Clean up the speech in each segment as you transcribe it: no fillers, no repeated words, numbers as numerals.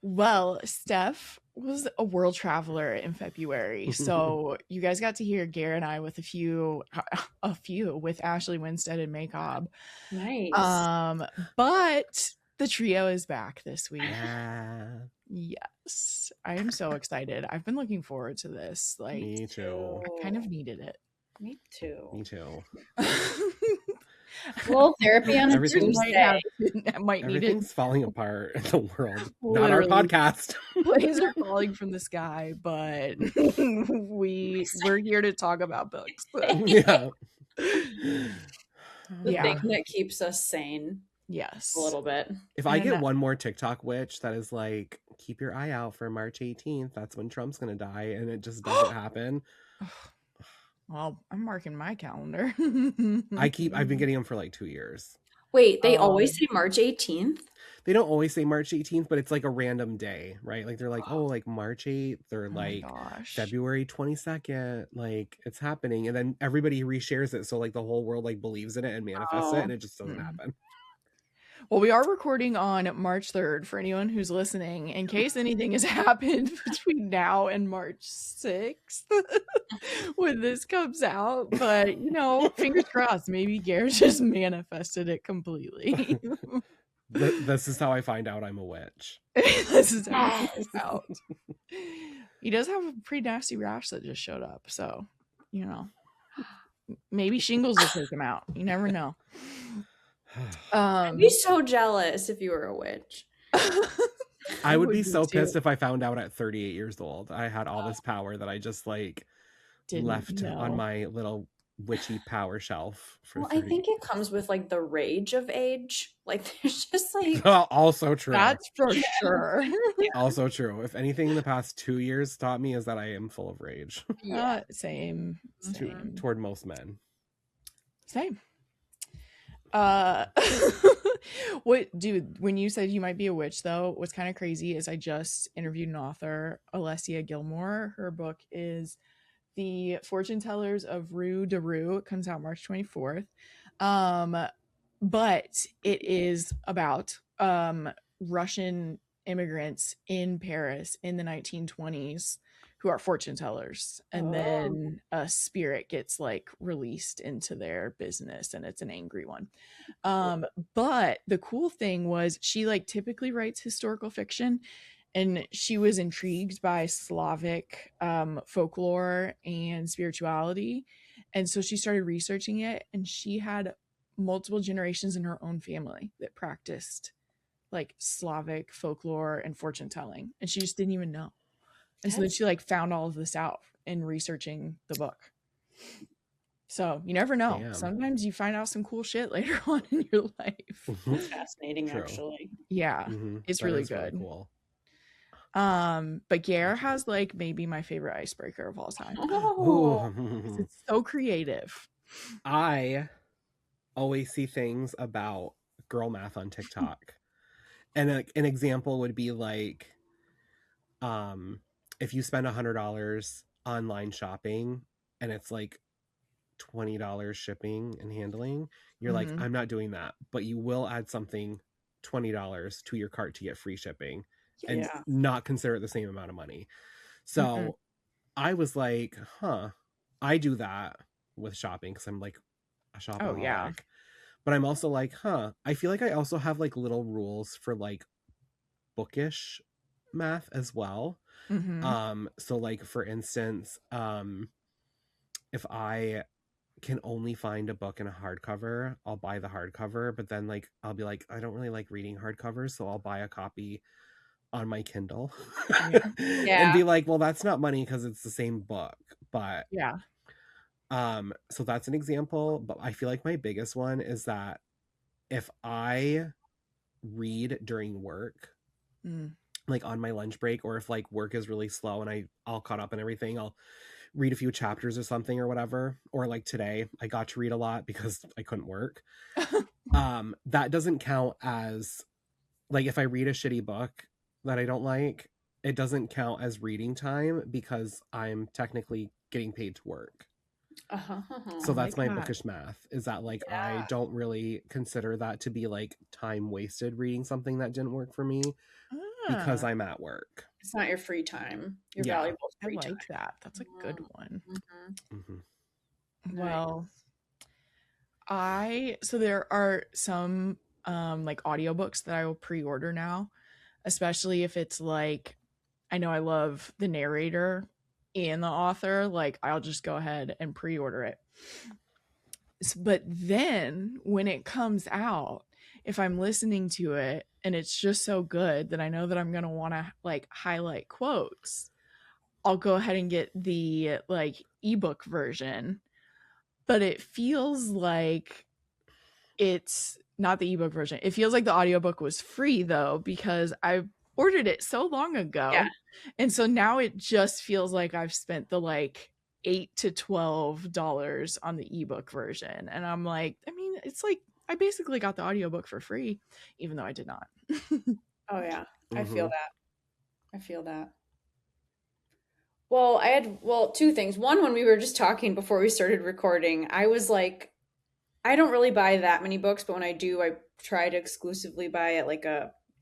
Well, Steph was a world traveler in February, so you guys got to hear Gare and I with a few with Ashley Winstead and May Cobb. Nice. But the trio is back this week. Yeah. Yes, I am so excited. I've been looking forward to this. Like, Me too. I kind of needed it. Me too. Me too. Well, therapy on a Everything- Tuesday. Might need it. Everything's falling apart in the world. Not Literally. our podcast. Planes are falling from the sky, but we're here to talk about books. Yeah. The Yeah. thing that keeps us sane Yes. a little bit. If I And get one more TikTok witch that is like, keep your eye out for March 18th, that's when Trump's gonna die, and it just doesn't happen. Well, I'm marking my calendar. I've been getting them for like 2 years. Wait, they always say March 18th? They don't always say March 18th, but it's like a random day, right? Like they're like, oh, like March 8th or Oh my like gosh. February 22nd, like it's happening. And then everybody reshares it. So like the whole world like believes in it and manifests it, and it just doesn't happen. Well, we are recording on March 3rd for anyone who's listening, in case anything has happened between now and March 6th when this comes out. But, fingers crossed, maybe Gare just manifested it completely. This is how I find out I'm a witch. This is how it comes out. He does have a pretty nasty rash that just showed up. So, maybe shingles will take him out. You never know. I'd be so jealous if you were a witch. I would be so pissed if I found out at 38 years old I had all this power that I just like left on my little witchy power shelf for I think it comes with like the rage of age. Like there's just like also true. That's for sure. Also true. If anything in the past 2 years taught me is that I am full of rage. Yeah. Same. Toward most men. Same. When you said you might be a witch, though, what's kind of crazy is I just interviewed an author, Alessia Gilmore. Her book is The Fortune Tellers of Rue de Rue. It comes out March 24th. But it is about Russian immigrants in Paris in the 1920s who are fortune tellers, and then a spirit gets like released into their business, and it's an angry one. But the cool thing was she like typically writes historical fiction, and she was intrigued by Slavic folklore and spirituality, and so she started researching it, and she had multiple generations in her own family that practiced like Slavic folklore and fortune telling, and she just didn't even know. And so then she like found all of this out in researching the book. So you never know. Damn. Sometimes you find out some cool shit later on in your life. It's fascinating, True. actually. Yeah, it's really good. Cool. But Gare has like maybe my favorite icebreaker of all time. It's so creative. I always see things about girl math on TikTok. And an example would be like, if you spend $100 online shopping and it's like $20 shipping and handling, you're like, I'm not doing that. But you will add something $20 to your cart to get free shipping and not consider it the same amount of money. So I was like, I do that with shopping because I'm like a shopaholic. Oh, yeah. But I'm also like, I feel like I also have like little rules for like bookish math as well. So like for instance, if I can only find a book in a hardcover, I'll buy the hardcover, but then like I'll be like, I don't really like reading hardcovers, so I'll buy a copy on my Kindle. And be like, well, that's not money because it's the same book. But so that's an example. But I feel like my biggest one is that if I read during work, like on my lunch break, or if like work is really slow and I'll caught up and everything, I'll read a few chapters or something or whatever. Or like today I got to read a lot because I couldn't work. That doesn't count as like, if I read a shitty book that I don't like, it doesn't count as reading time because I'm technically getting paid to work. So that's my bookish math, is that like I don't really consider that to be like time wasted reading something that didn't work for me. because I'm at work. It's not your free time. Your valuable free time. I like that. That's a good one. Nice. Well, so there are some like audiobooks that I will pre-order now, especially if it's like, I know I love the narrator and the author, like I'll just go ahead and pre-order it. But then when it comes out, if I'm listening to it and it's just so good that I know that I'm going to want to like highlight quotes, I'll go ahead and get the like ebook version. But it feels like it's not the ebook version. It feels like the audiobook was free though, because I ordered it so long ago. Yeah. And so now it just feels like I've spent the like $8 to $12 on the ebook version. And I'm like, I mean, it's like I basically got the audiobook for free, even though I did not. Oh yeah. I feel that. Well, I had two things. One, when we were just talking before we started recording, I was like, I don't really buy that many books, but when I do, I try to exclusively buy it like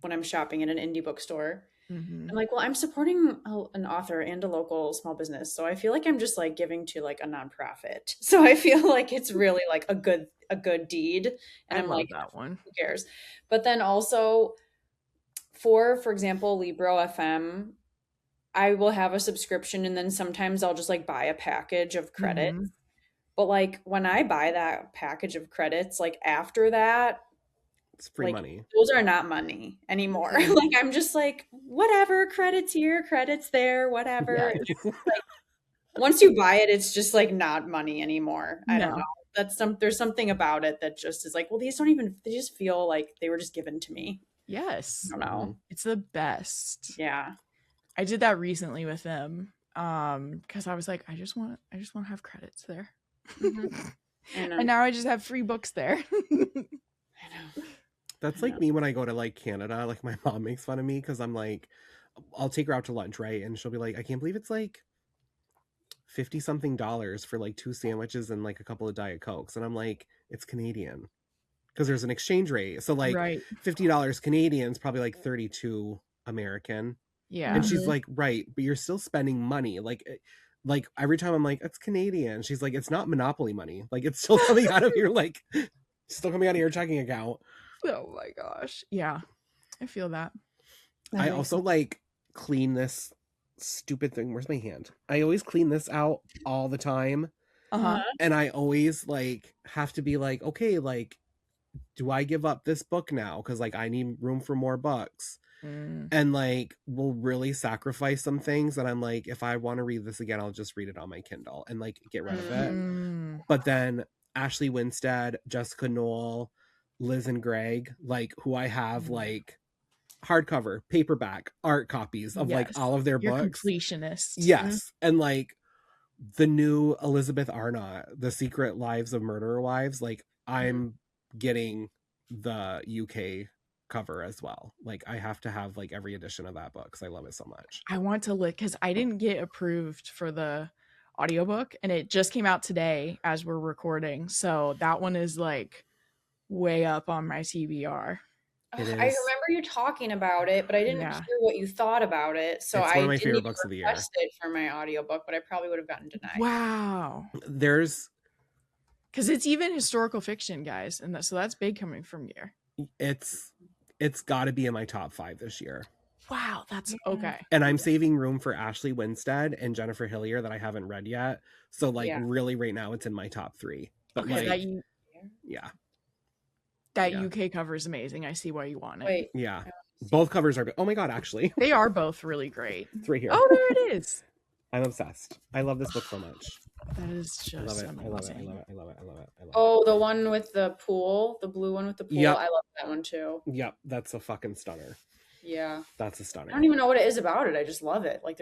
when I'm shopping at an indie bookstore. I'm like, well, I'm supporting an author and a local small business, so I feel like I'm just like giving to like a nonprofit. So I feel like it's really like a good deed, and I'm like, that one. Who cares? But then also for example, Libro FM, I will have a subscription, and then sometimes I'll just like buy a package of credits. But like when I buy that package of credits, like after that, it's free money. Those are not money anymore. Like I'm just like, whatever, credits here, credits there, whatever. Yes. Like, once you buy it, it's just like not money anymore. I don't know. There's something about it that just is like, well, they just feel like they were just given to me. Yes. I don't know. It's the best. Yeah. I did that recently with them. Because I was like, I just want to have credits there. And now I just have free books there. I know. That's like me when I go to like Canada. Like my mom makes fun of me because I'm like, I'll take her out to lunch, right? And she'll be like, I can't believe it's like $50-something for like 2 sandwiches and like a couple of Diet Cokes. And I'm like, it's Canadian. Because there's an exchange rate. So like $50 Canadian is probably like 32 American. Yeah. And she's like, right, but you're still spending money. Like every time I'm like, it's Canadian. She's like, it's not Monopoly money. Like it's still coming out of your like, still coming out of your checking account. Oh my gosh. Yeah. I feel that. I also like clean this stupid thing. Where's my hand? I always clean this out all the time. And I always like have to be like, okay, like, do I give up this book now? Because like I need room for more books. And like we'll really sacrifice some things. And I'm like, if I want to read this again, I'll just read it on my Kindle and like get rid of it. But then Ashley Winstead, Jessica Knoll, Liz and Greg, like who I have like hardcover, paperback, art copies of like all of their books. Completionist. Yes. And like the new Elizabeth Arnott, The Secret Lives of Murderer Wives, like I'm getting the UK cover as well. Like I have to have like every edition of that book because I love it so much. I want to look because I didn't get approved for the audiobook and it just came out today as we're recording. So that one is like way up on my TBR. I remember you talking about it, but I didn't hear what you thought about it. So it's one of my favorite books of the year. It for my audiobook, but I probably would have gotten denied. Wow. Because it's even historical fiction, guys, and so that's big coming from Gare. It's got to be in my top 5 this year. Wow, that's okay. And I'm saving room for Ashley Winstead and Jennifer Hillier that I haven't read yet. So like really right now it's in my top 3. But okay, like that UK cover is amazing. I see why you want it. Wait, yeah. Both covers are, oh my God, actually. They are both really great. It's right here. Oh, there it is. I'm obsessed. I love this book so much. That is just amazing. I love it. Oh, the one with the pool, the blue one with the pool. Yep. I love that one too. Yep, that's a fucking stunner. Yeah. That's a stunner. I don't even know what it is about it. I just love it. Like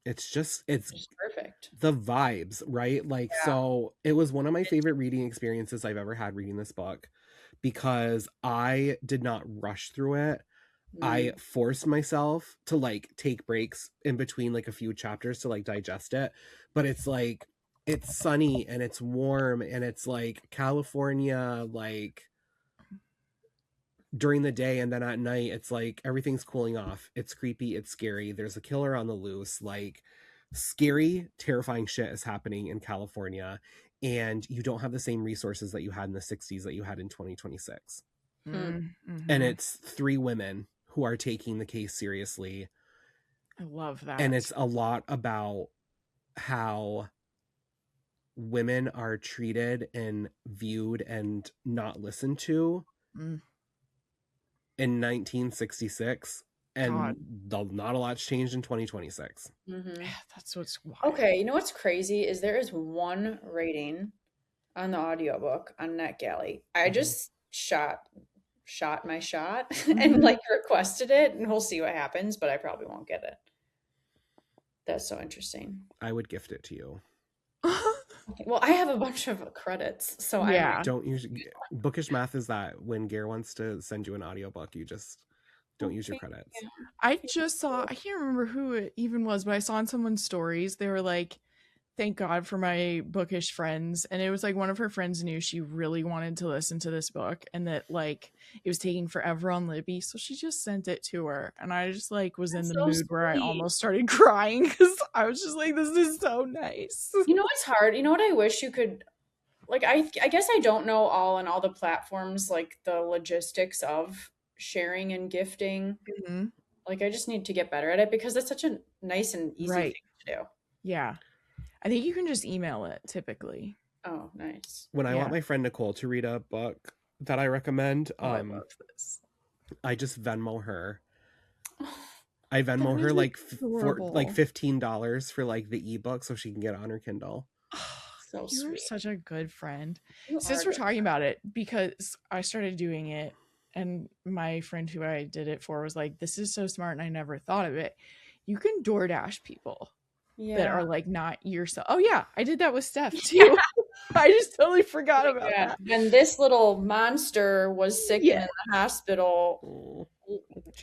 it's just perfect. The vibes, right? Like so it was one of my favorite reading experiences I've ever had reading this book because I did not rush through it. I forced myself to like take breaks in between like a few chapters to like digest it. But it's like it's sunny and it's warm and it's like California, like during the day, and then at night it's like everything's cooling off. It's creepy, it's scary, there's a killer on the loose, like scary, terrifying shit is happening in California, and you don't have the same resources that you had in the 60s that you had in 2026. Mm-hmm. And it's 3 women who are taking the case seriously. I love that. And it's a lot about how women are treated and viewed and not listened to in 1966, and not a lot's changed in 2026. That's what's wild. Okay, you know what's crazy is there is 1 rating on the audiobook on NetGalley. I just shot my shot and like requested it, and we'll see what happens, but I probably won't get it. That's so interesting. I would gift it to you. Okay, well, I have a bunch of credits, so I don't usually. Bookish math is that when Gare wants to send you an audiobook, you just don't use your credits. I just saw, I can't remember who it even was, but I saw in someone's stories, they were like, thank God for my bookish friends. And it was like one of her friends knew she really wanted to listen to this book, and that like it was taking forever on Libby, so she just sent it to her. And I just like was in the mood where I almost started crying, because I was just like, this is so nice. You know what's hard? You know what I wish you could, like, I guess I don't know all the platforms, like the logistics of sharing and gifting. Like, I just need to get better at it, because it's such a nice and easy thing to do. Yeah. I think you can just email it typically. Oh, nice. When I want my friend Nicole to read a book that I recommend, I love this. I just Venmo her. I Venmo her like for like $15 for like the ebook so she can get it on her Kindle. So you're sweet. Such a good friend. Since we're talking about it, because I started doing it, and my friend who I did it for was like, this is so smart, and I never thought of it. You can DoorDash people that are like not yourself. Oh yeah, I did that with Steph too. I just totally forgot about that. When this little monster was sick in the hospital,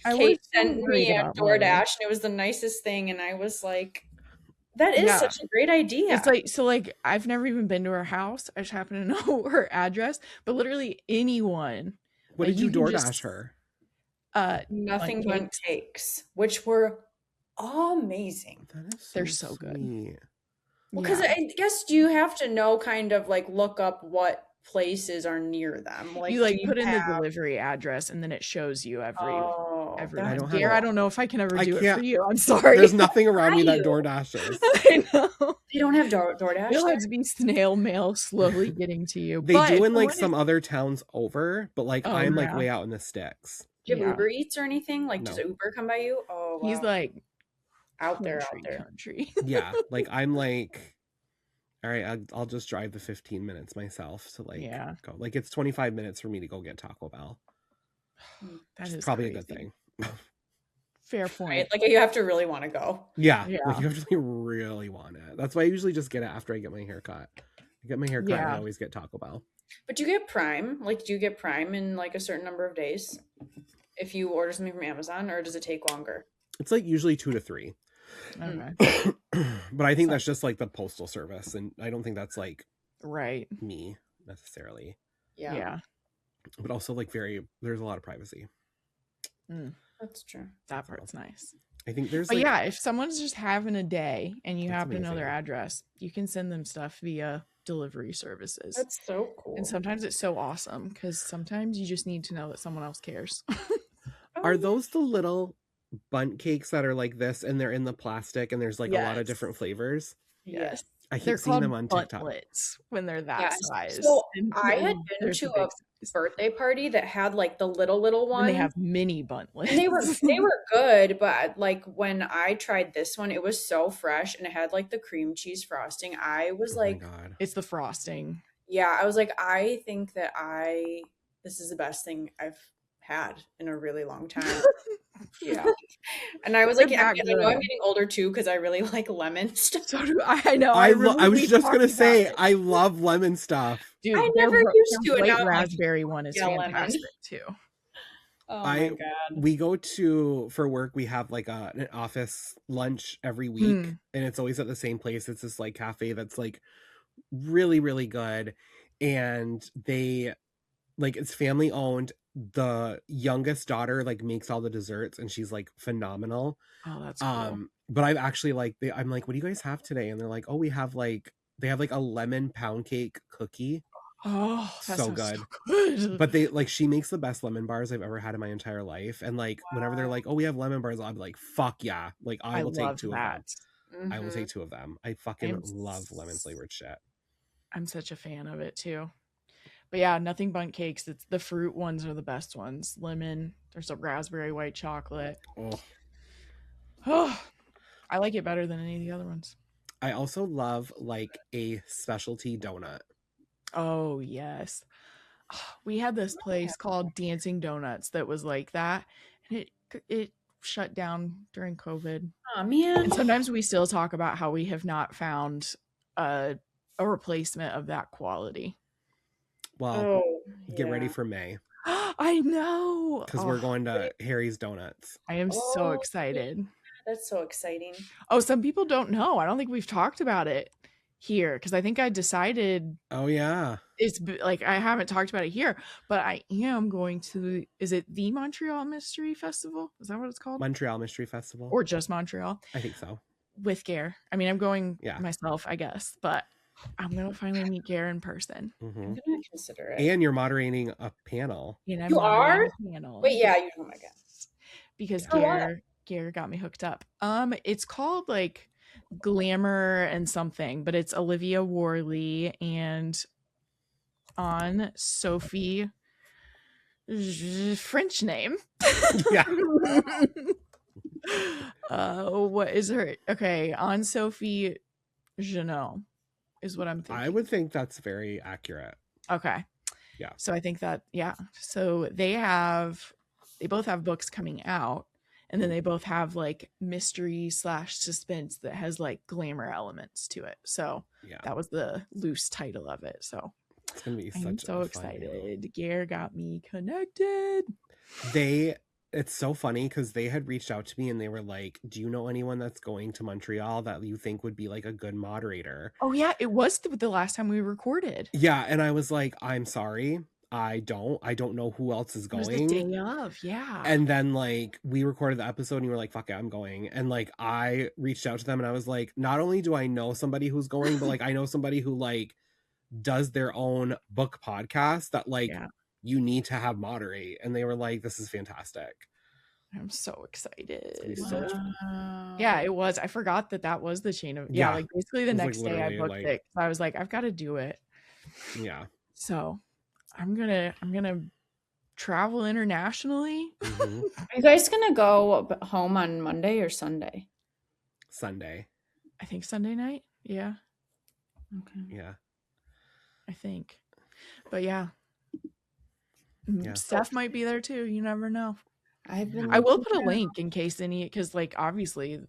Kate sent me a DoorDash, and it was the nicest thing, and I was like, that is such a great idea. It's like, so like, I've never even been to her house. I just happen to know her address, but literally anyone. What did you DoorDash her? Nothing but cakes, which were amazing. They're so good. Well, because I guess you have to know, kind of like look up what places are near them. Like, you like put in the delivery address, and then it shows you every. I don't know if I can ever do it for you. I'm sorry. There's nothing around me that DoorDashes. I know. They don't have DoorDash. It'll have to be snail mail slowly getting to you. They do in like some other towns over, but like I'm like way out in the sticks. Do you have Uber Eats or anything? Like, does Uber come by you? Oh, wow. He's like out there. Country. Yeah, like I'm like, all right, I'll just drive the 15 minutes myself to like go. Like it's 25 minutes for me to go get Taco Bell. That is probably a good thing. Fair point. Right? Like you have to really want to go. Yeah, like you have to really want it. That's why I usually just get it after I get my haircut. I get my haircut and I always get Taco Bell. But you get Prime. Like, do you get Prime in like a certain number of days if you order something from Amazon, or does it take longer? It's like usually 2 to 3. Okay. But I think that's just like the postal service, and I don't think that's like me necessarily. Yeah. But also like there's a lot of privacy. That's true. That part's nice. I think there's but if someone's just having a day and you happen to know their address, you can send them stuff via delivery services. That's so cool. And sometimes it's so awesome, because sometimes you just need to know that someone else cares. Are those the little bundt cakes that are like this, and they're in the plastic, and there's like a lot of different flavors? Yes. I keep seeing them on TikTok when they're that size. So I had been to a birthday party that had like the little one. And they have mini buntlets. And they were good, but like when I tried this one, it was so fresh, and it had like the cream cheese frosting. I was like, my God. It's the frosting. Yeah, I was like, I think that this is the best thing I've had in a really long time. Yeah. And I was like, I know I'm getting older too, because I really like lemon stuff. So do I. Know. I was just gonna say, I love lemon stuff. Dude, I never used to. The white raspberry one is fantastic too. Oh my God. We go for work, we have like an office lunch every week, and it's always at the same place. It's this like cafe that's like really, really good, and they like, it's family owned, the youngest daughter like makes all the desserts and she's like phenomenal. Oh, that's cool. But I've actually like I'm like, what do you guys have today? And they're like, oh, we have like they have like a lemon pound cake cookie. Oh, that so sounds good. so good. But they like she makes the best lemon bars I've ever had in my entire life. And like whenever they're like, oh, we have lemon bars, I'll be like, fuck yeah. Like I will take love 2 that. of them. I will take 2 of them. I fucking love lemon flavored shit. I'm such a fan of it too. But yeah, nothing bundt cakes. It's the fruit ones are the best ones. Lemon. There's a raspberry white chocolate. Oh, I like it better than any of the other ones. I also love like a specialty donut. Oh yes. We had this place called Dancing Donuts that was like that, and it shut down during COVID. Oh man. And sometimes we still talk about how we have not found a replacement of that quality. Well, get ready for May. I know. Because we're going to Harry's Donuts. I am so excited. That's so exciting. Oh, some people don't know. I don't think we've talked about it here because I think I decided. Oh, yeah. It's like I haven't talked about it here, but I am going to. Is it the Montreal Mystery Festival? Is that what it's called? Montreal Mystery Festival. Or just Montreal? I think so. With Gare. I mean, I'm going myself, I guess, but I'm going to finally meet Gare in person. I'm going to consider it. And you're moderating a panel. And you are? Panel. Wait, yeah. Oh my God. Because Gare got me hooked up. It's called like Glamour and something, but it's Olivia Worley and on Sophie French name. Yeah. What is her? Okay, on Sophie Janot is what I'm thinking. I would think that's very accurate. Okay. Yeah. So I think that So they both have books coming out, and then they both have like mystery / suspense that has like glamour elements to it. So that was the loose title of it. So it's gonna be I'm so excited. Gare got me connected. It's so funny because they had reached out to me and they were like, do you know anyone that's going to Montreal that you think would be like a good moderator? Oh yeah, it was the last time we recorded. Yeah, and I was like, I'm sorry, I don't know who else is going. It was the day of, yeah. And then like we recorded the episode and you were like, fuck it, I'm going. And like I reached out to them and I was like, not only do I know somebody who's going, but like I know somebody who like does their own book podcast that like you need to have moderate. And they were like, this is fantastic. I'm so excited. Wow. Yeah, it was. I forgot that was the chain of like basically the next day I booked it. I was like, I've got to do it. Yeah. So I'm gonna travel internationally. Are you guys gonna go home on Monday or Sunday? Sunday. I think Sunday night. Yeah. Okay. Yeah. I think. But yeah. Steph might be there too. You never know. I will put a link in case because like obviously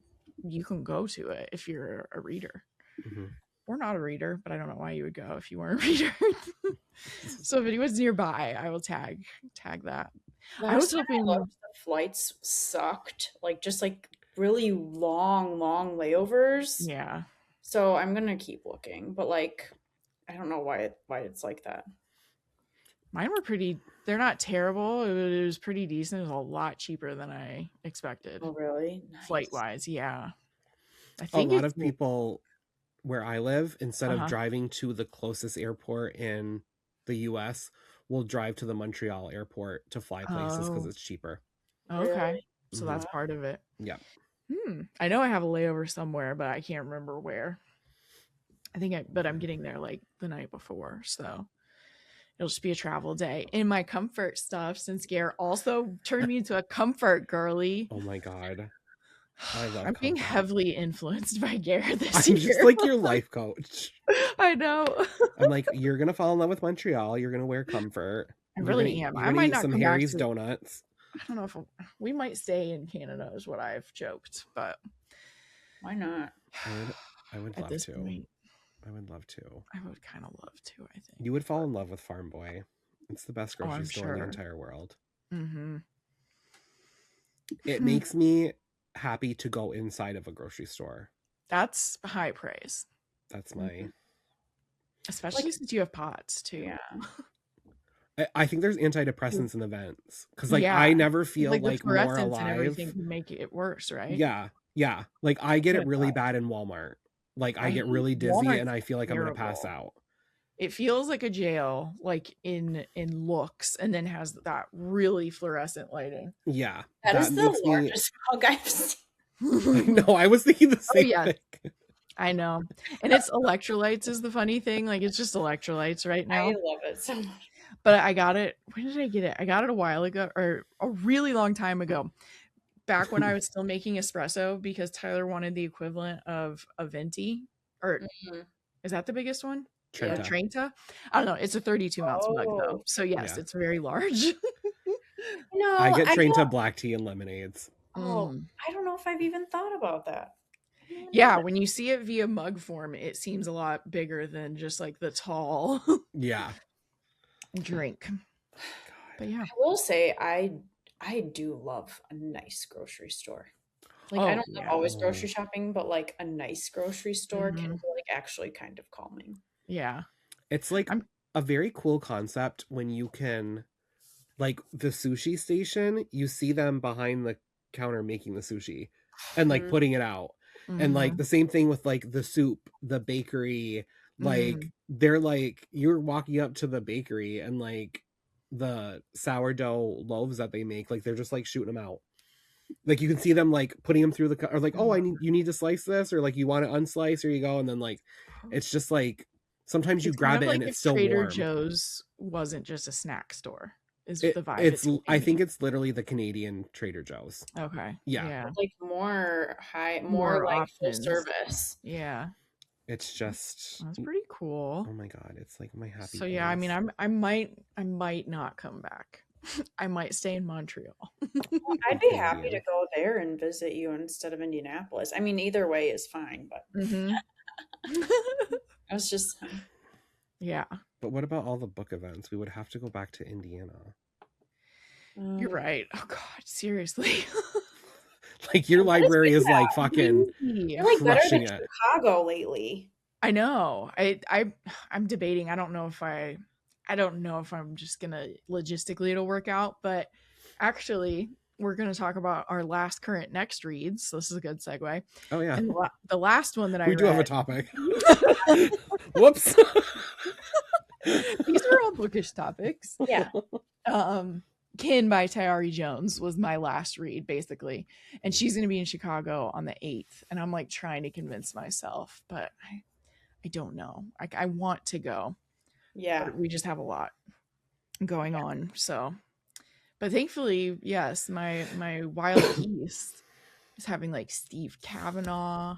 you can go to it if you're a reader. Or not a reader, but I don't know why you would go if you weren't a reader. So if anyone's nearby, I will tag that. I was hoping the flights sucked, like just like really long layovers. Yeah. So I'm gonna keep looking, but like I don't know why it's like that. Mine were they're not terrible. It was pretty decent. It was a lot cheaper than I expected. Oh really? Nice. Flight wise, yeah. I think a lot of people where I live, instead of driving to the closest airport in the US, will drive to the Montreal airport to fly places because it's cheaper. Okay. Really? So that's part of it. Yeah. I know I have a layover somewhere, but I can't remember where. But I'm getting there like the night before, so it'll just be a travel day. In my comfort stuff, since Gare also turned me into a comfort girly. Oh my God. I'm being heavily influenced by Gare this year. I'm just like your life coach. I know. I'm like, you're gonna fall in love with Montreal. You're gonna wear comfort. I really am. I might not some Harry's donuts. I don't know if we might stay in Canada is what I've joked, but why not? I would love to. Point, I would love to. I would kind of love to. I think you would fall in love with Farm Boy. It's the best grocery store in the entire world. It makes me happy to go inside of a grocery store. That's high praise. That's my especially since you have pots too. Yeah. I think there's antidepressants in the vents because like I never feel like the like more fluorescence alive. and everything can make it worse, right? Yeah. Like I get it really bad in Walmart. Like I get really dizzy Walmart's and I feel like terrible. I'm gonna pass out. It feels like a jail, like in looks, and then has that really fluorescent lighting. Yeah, that is the largest smog I've seen. No, I was thinking the same thing. I know. And it's electrolytes is the funny thing. Like it's just electrolytes right now. I love it so much. But I got it. When did I get it? I got it a while ago, or a really long time ago. Back when I was still making espresso, because Tyler wanted the equivalent of a venti. Or is that the biggest one? Trenta. Trenta? I don't know. It's a 32-ounce mug though. So yes, it's very large. No, I get Trenta black tea and lemonades. Oh, I don't know if I've even thought about that. Yeah, when you see it via mug form, it seems a lot bigger than just like the tall drink. But yeah, I will say I do love a nice grocery store. Like I don't love always grocery shopping, but like a nice grocery store can be like actually kind of calming. Yeah. It's like a very cool concept when you can, like the sushi station, you see them behind the counter making the sushi and like putting it out. And like the same thing with like the soup, the bakery, like they're like, you're walking up to the bakery and like the sourdough loaves that they make, like they're just like shooting them out. Like you can see them like putting them through the, or like, oh, you need to slice this, or like you want to unslice, here you go. And then like, it's just like, sometimes you grab it and it's so Trader warm. Joe's wasn't just a snack store. Is the vibe? I think it's literally the Canadian Trader Joe's. Okay. Yeah. Like more like full service. Yeah. It's just that's pretty cool. Oh my god, it's like my happy. So yeah, I mean, I might not come back. I might stay in Montreal. I'd be happy to go there and visit you instead of Indianapolis. I mean, either way is fine, but I was just yeah. But what about all the book events? We would have to go back to Indiana. You're right. Oh god, seriously. Like your library is like fucking you're like better than Chicago lately. I know. I'm debating. I don't know if I'm just gonna logistically it'll work out, but actually we're gonna talk about our last current next reads. So this is a good segue. Oh yeah. And the last one that I read, do have a topic. Whoops. These are all bookish topics. Yeah. Kin by Tayari Jones was my last read, basically. And she's going to be in Chicago on the 8th. And I'm like trying to convince myself, but I don't know. I want to go. Yeah. We just have a lot going on. So, but thankfully, yes, my Wild East is having like Steve Kavanaugh.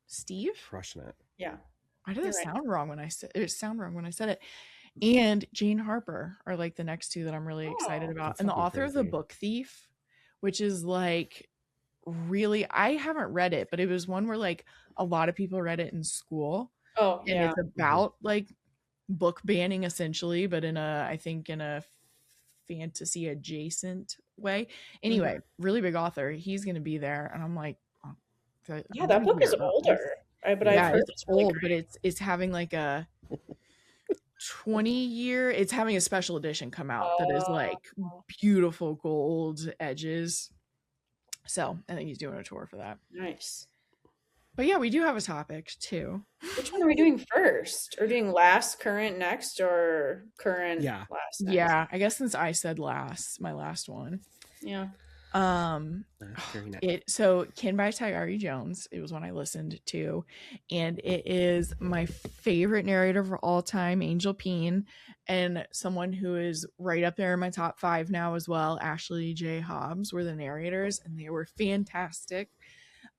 Steve? Crushing it. Yeah. Why did that sound wrong when I said it? And Jane Harper are like the next two that I'm really excited about. And the author of The Book Thief, which is like really, I haven't read it, but it was one where like a lot of people read it in school. Oh, and it's about like book banning essentially, but in a fantasy adjacent way. Anyway, really big author. He's going to be there. And I'm like, yeah, that book is older. But I've heard it's old, but it's having like a 20-year, it's having a special edition come out that is like beautiful gold edges. So I think he's doing a tour for that. Nice. But yeah, we do have a topic too. Which one are we doing first? Or doing last, current, next, or current, last, next? Yeah, I guess since I said last, my last one. Yeah. So Kin by Tayari Jones, it was one I listened to, and it is my favorite narrator of all time, Angel Peen, and someone who is right up there in my top 5 now as well. Ashley J. Hobbs were the narrators, and they were fantastic.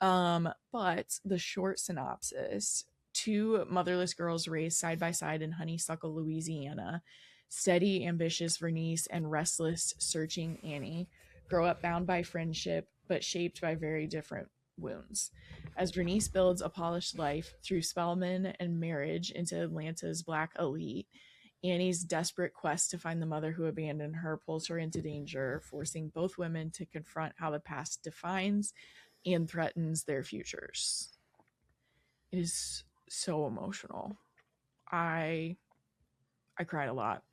But the short synopsis: 2 motherless girls raised side by side in Honeysuckle, Louisiana. Steady, ambitious Vernice and restless, searching Annie grow up bound by friendship, but shaped by very different wounds. As Vernice builds a polished life through Spellman and marriage into Atlanta's Black elite, Annie's desperate quest to find the mother who abandoned her pulls her into danger, forcing both women to confront how the past defines and threatens their futures. It is so emotional. I cried a lot.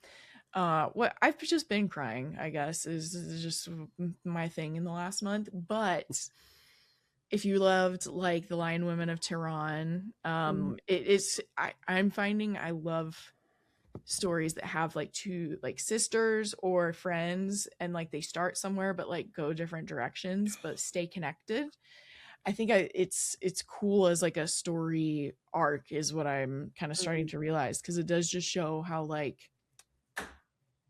What I've just been crying, I guess, is just my thing in the last month. But if you loved like The Lion Women of Tehran, I'm finding I love stories that have like two like sisters or friends, and like they start somewhere but like go different directions but stay connected. I think it's cool as like a story arc is what I'm kind of starting to realize, because it does just show how like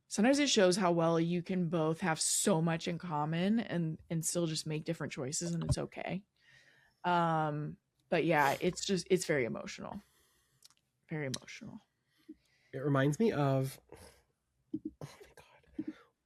sometimes it shows how well you can both have so much in common and still just make different choices, and it's okay. But yeah, it's very emotional. Very emotional. It reminds me of, oh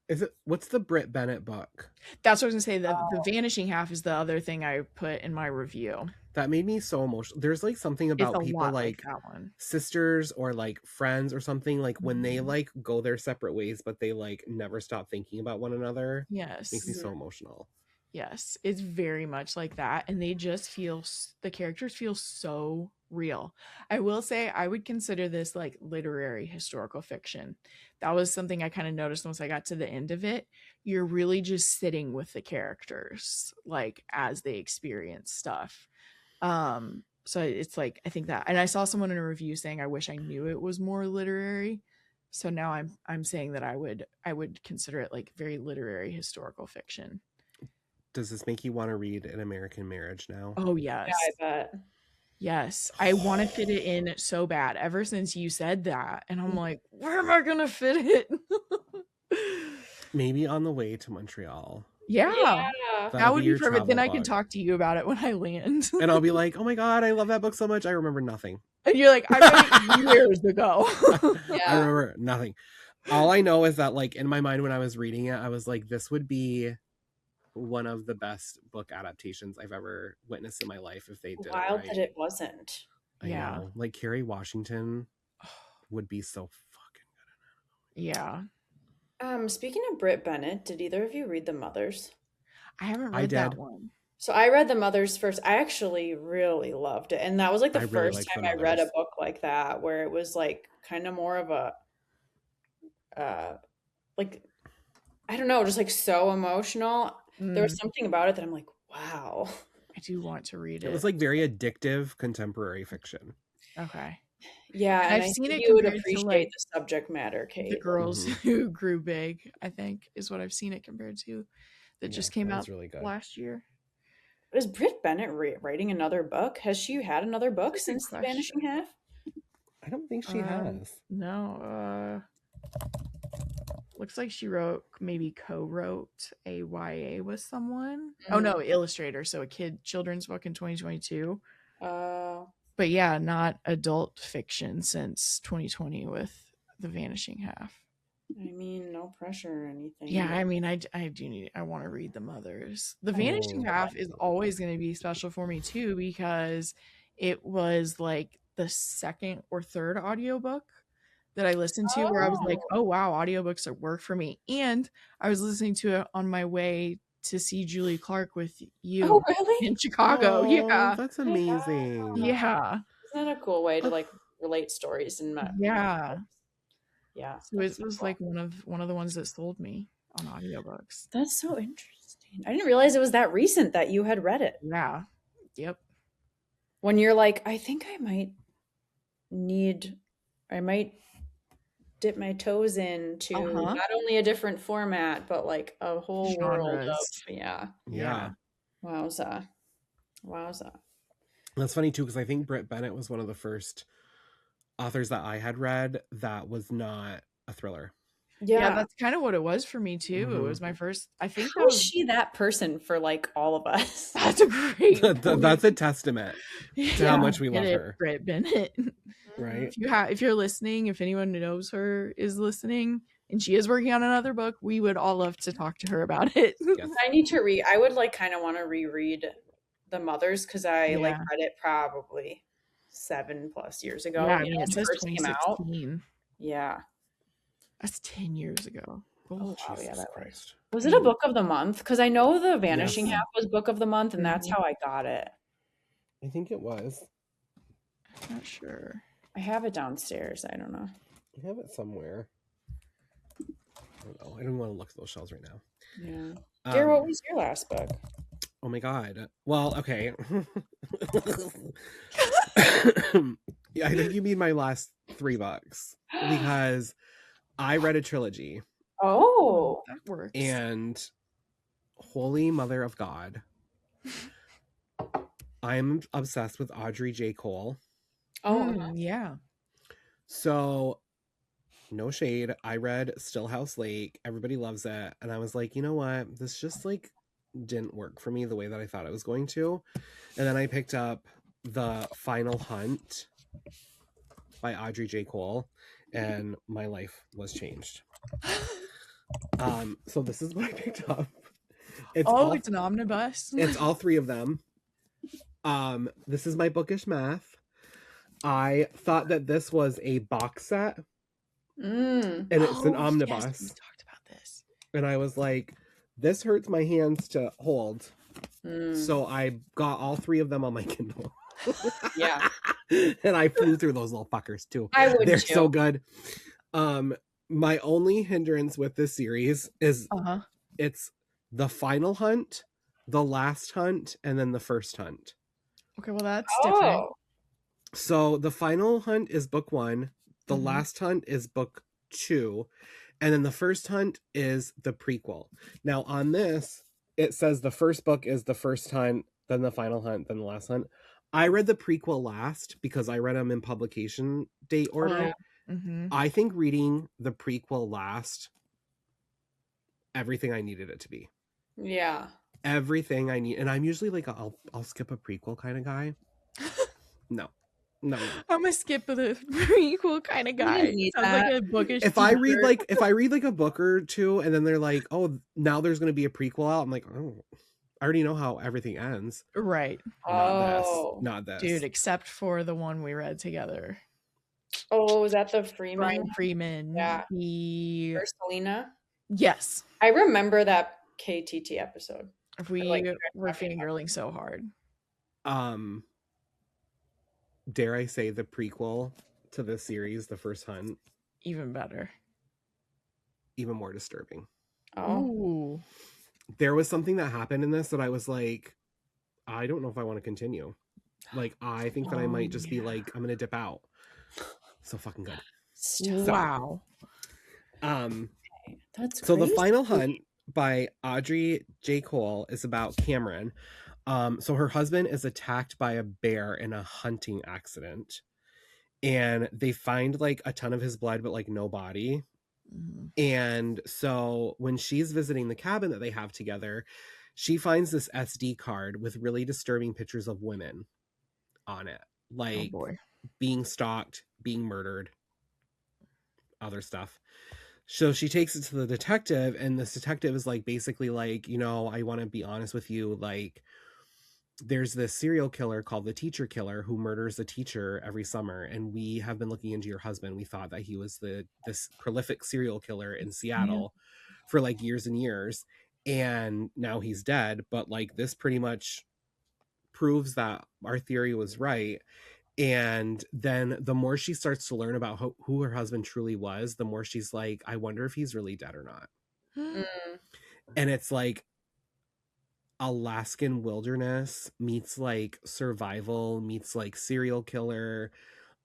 my god, what's the Britt Bennett book? That's what I was gonna say. The Vanishing Half is the other thing I put in my review. That made me so emotional. There's like something about people like that one. Sisters or like friends or something, like when they like go their separate ways but they like never stop thinking about one another. Yes, makes me so emotional. Yes, it's very much like that, and they just feel, the characters feel so real. I will say I would consider this like literary historical fiction. That was something I kind of noticed once I got to the end of it. You're really just sitting with the characters like as they experience stuff. So it's like, I think that, and I saw someone in a review saying I wish I knew it was more literary. So now I'm saying that I would consider it like very literary historical fiction. Does this make you want to read An American Marriage now? Oh yes. Yeah, I bet. Yes, I want to fit it in so bad ever since you said that, and I'm like, where am I gonna fit it? Maybe on the way to Montreal. Yeah. That would be perfect. Then I can talk to you about it when I land. And I'll be like, oh my god, I love that book so much. I remember nothing. And you're like, I read it years ago. I remember nothing. All I know is that like in my mind when I was reading it, I was like, this would be one of the best book adaptations I've ever witnessed in my life if they did Wild it right. that it wasn't. I know. Like Kerry Washington would be so fucking good in it. Yeah. Speaking of Britt Bennett, did either of you read The Mothers? I haven't read that one. So I read The Mothers first. I actually really loved it. And that was like the first time I read a book like that, where it was like kind of more of a like, I don't know, just like so emotional. There was something about it that I'm like, wow. I do want to read it. It was like very addictive contemporary fiction. Okay. Yeah, and I've seen it. You would appreciate like the subject matter, Kate. The Girls Who Grew Big, I think, is what I've seen it compared to. That just came out really good last year. Is Britt Bennett writing another book? Has she had another book since The Vanishing Half? I don't think she has. No. Looks like she co-wrote a YA with someone. Oh no, illustrator. So a children's book in 2022. But yeah, not adult fiction since 2020 with The Vanishing Half. I mean, no pressure or anything. Yeah, I mean, I want to read The Mothers. The Vanishing Half is always going to be special for me too, because it was like the second or third audiobook that I listened to where I was like, oh wow, audiobooks work for me. And I was listening to it on my way to see Julie Clark with you in Chicago. Yeah, that's amazing. Yeah, isn't that a cool way to like relate stories and yeah. So it was cool. like one of the ones that sold me on audiobooks. That's so interesting. I didn't realize it was that recent that you had read it. Yeah. Yep. When you're like, I think I might dip my toes into not only a different format, but like a whole world of yeah. Wowza. That's funny too, because I think Britt Bennett was one of the first authors that I had read that was not a thriller. Yeah, that's kind of what it was for me too. It was my first. I think How is she that person for like all of us? That's a great. That's a testament to how much we love her. Britt Bennett. Right. If you're listening, if anyone who knows her is listening, and she is working on another book, we would all love to talk to her about it. Yes. I need to read. I would like kind of want to reread The Mothers because I like read it probably 7+ years ago. Yeah, it says 2016. Yeah. That's 10 years ago. Oh, wow, yeah, that was it a book of the month? Because I know The Vanishing Half was book of the month, and that's how I got it. I think it was. I'm not sure. I have it downstairs. I don't know. I have it somewhere. don't know. I don't want to look at those shelves right now. Yeah. Gare, what Um, was your last book? oh my god. Well, okay. Yeah, I think you mean my last 3 books because I read a trilogy. Oh, That works. And Holy Mother of God, I'm obsessed with Audrey J. Cole. oh, yeah. So, no shade. I read Stillhouse Lake. Everybody loves it. And I was like, you know what? This just like didn't work for me the way that I thought it was going to. And then I picked up The Final Hunt by Audrey J. Cole, and my life was changed. So this is what I picked up. It's an omnibus. It's all 3 of them. This is my bookish math. I thought that this was a box set, and it's an omnibus. Yes, we talked about this. And I was like, this hurts my hands to hold. So I got all 3 of them on my Kindle. Yeah. And I flew through those little fuckers too. They're too. so good. My only hindrance with this series is it's the final hunt, the last hunt, and then the first hunt. Okay, well that's different. So the final hunt is book 1, the last hunt is book 2, and then the first hunt is the prequel. Now on this, it says the first book is the first hunt, then the final hunt, then the last hunt. I read the prequel last because I read them in publication date order. I think reading the prequel last, everything I needed it to be. Yeah. Everything I need. And I'm usually like, I'll skip a prequel kind of guy. No. I'm a skip of the prequel kind of guy. Sounds like a bookish. If I read like a book or 2 and then they're like, oh, now there's going to be a prequel out, I'm like, oh, I already know how everything ends. Right. Not this. Dude, except for the one we read together. Oh, was that the Freeman? Brian Freeman. Yeah. Selena? Yes. I remember that KTT episode. We were fangirling so hard. Dare I say the prequel to this series, The First Hunt? Even better. Even more disturbing. Oh. There was something that happened in this that I was like, I don't know if I want to continue. Like, I think that I might just be like, I'm going to dip out. So fucking good. Wow. That's crazy. So The Final Hunt by Audrey J. Cole is about Cameron. So her husband is attacked by a bear in a hunting accident. And they find like a ton of his blood, but like no body. And so when she's visiting the cabin that they have together, she finds this SD card with really disturbing pictures of women on it. Like being stalked, being murdered, other stuff. So she takes it to the detective, and this detective is like, basically like, you know, I want to be honest with you. Like, there's this serial killer called the Teacher Killer who murders a teacher every summer. And we have been looking into your husband. We thought that he was this prolific serial killer in Seattle for like years and years. And now he's dead. But like, this pretty much proves that our theory was right. And then the more she starts to learn about who her husband truly was, the more she's like, I wonder if he's really dead or not. And it's like Alaskan wilderness meets like survival meets like serial killer.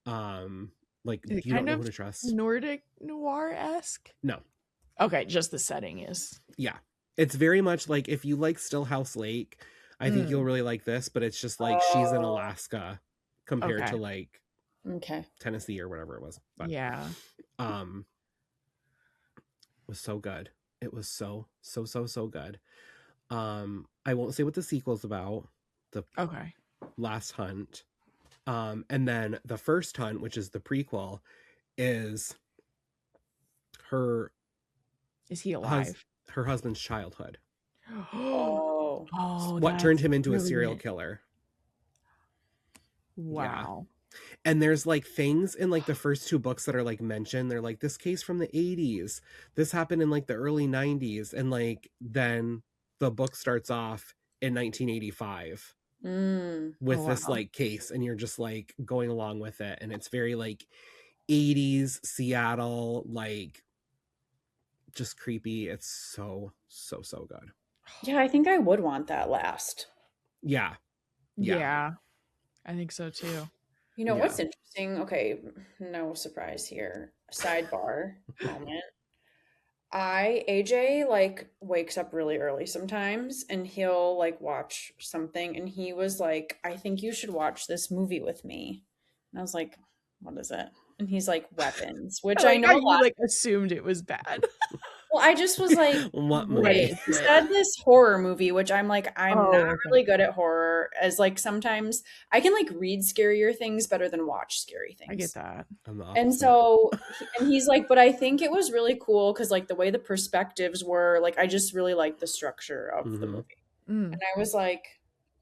Like, you don't know who to trust. Nordic noir-esque? No. Okay, just the setting is. Yeah. It's very much like, if you like Stillhouse Lake, I think you'll really like this, but it's just like she's in Alaska compared to like Tennessee or whatever it was. But, yeah. It was so good. It was so good. I won't say what the sequel's about. The last hunt. And then the first hunt, which is the prequel, is her. Is he alive? Her husband's childhood. What turned him into a serial killer. Wow. Yeah. And there's like things in like the first 2 books that are like mentioned. They're like, this case from the 80s. This happened in like the early 90s. And like, then the book starts off in 1985 with this like case. And you're just like going along with it. And it's very like 80s Seattle, like just creepy. It's so good. Yeah, I think I would want that last. Yeah. I think so too. You know what's interesting? Okay, no surprise here. Sidebar moment. AJ like wakes up really early sometimes and he'll like watch something and he was like, I think you should watch this movie with me. And I was like, what is it? And he's like, Weapons, which I know you like assumed it was bad. Well, I just was like, what wait, movie? he said this horror movie, which I'm like, I'm not okay. really good at horror, as like sometimes I can like read scarier things better than watch scary things. I get that. And so, and he's like, but I think it was really cool because like the way the perspectives were, like, I just really liked the structure of the movie. And I was like,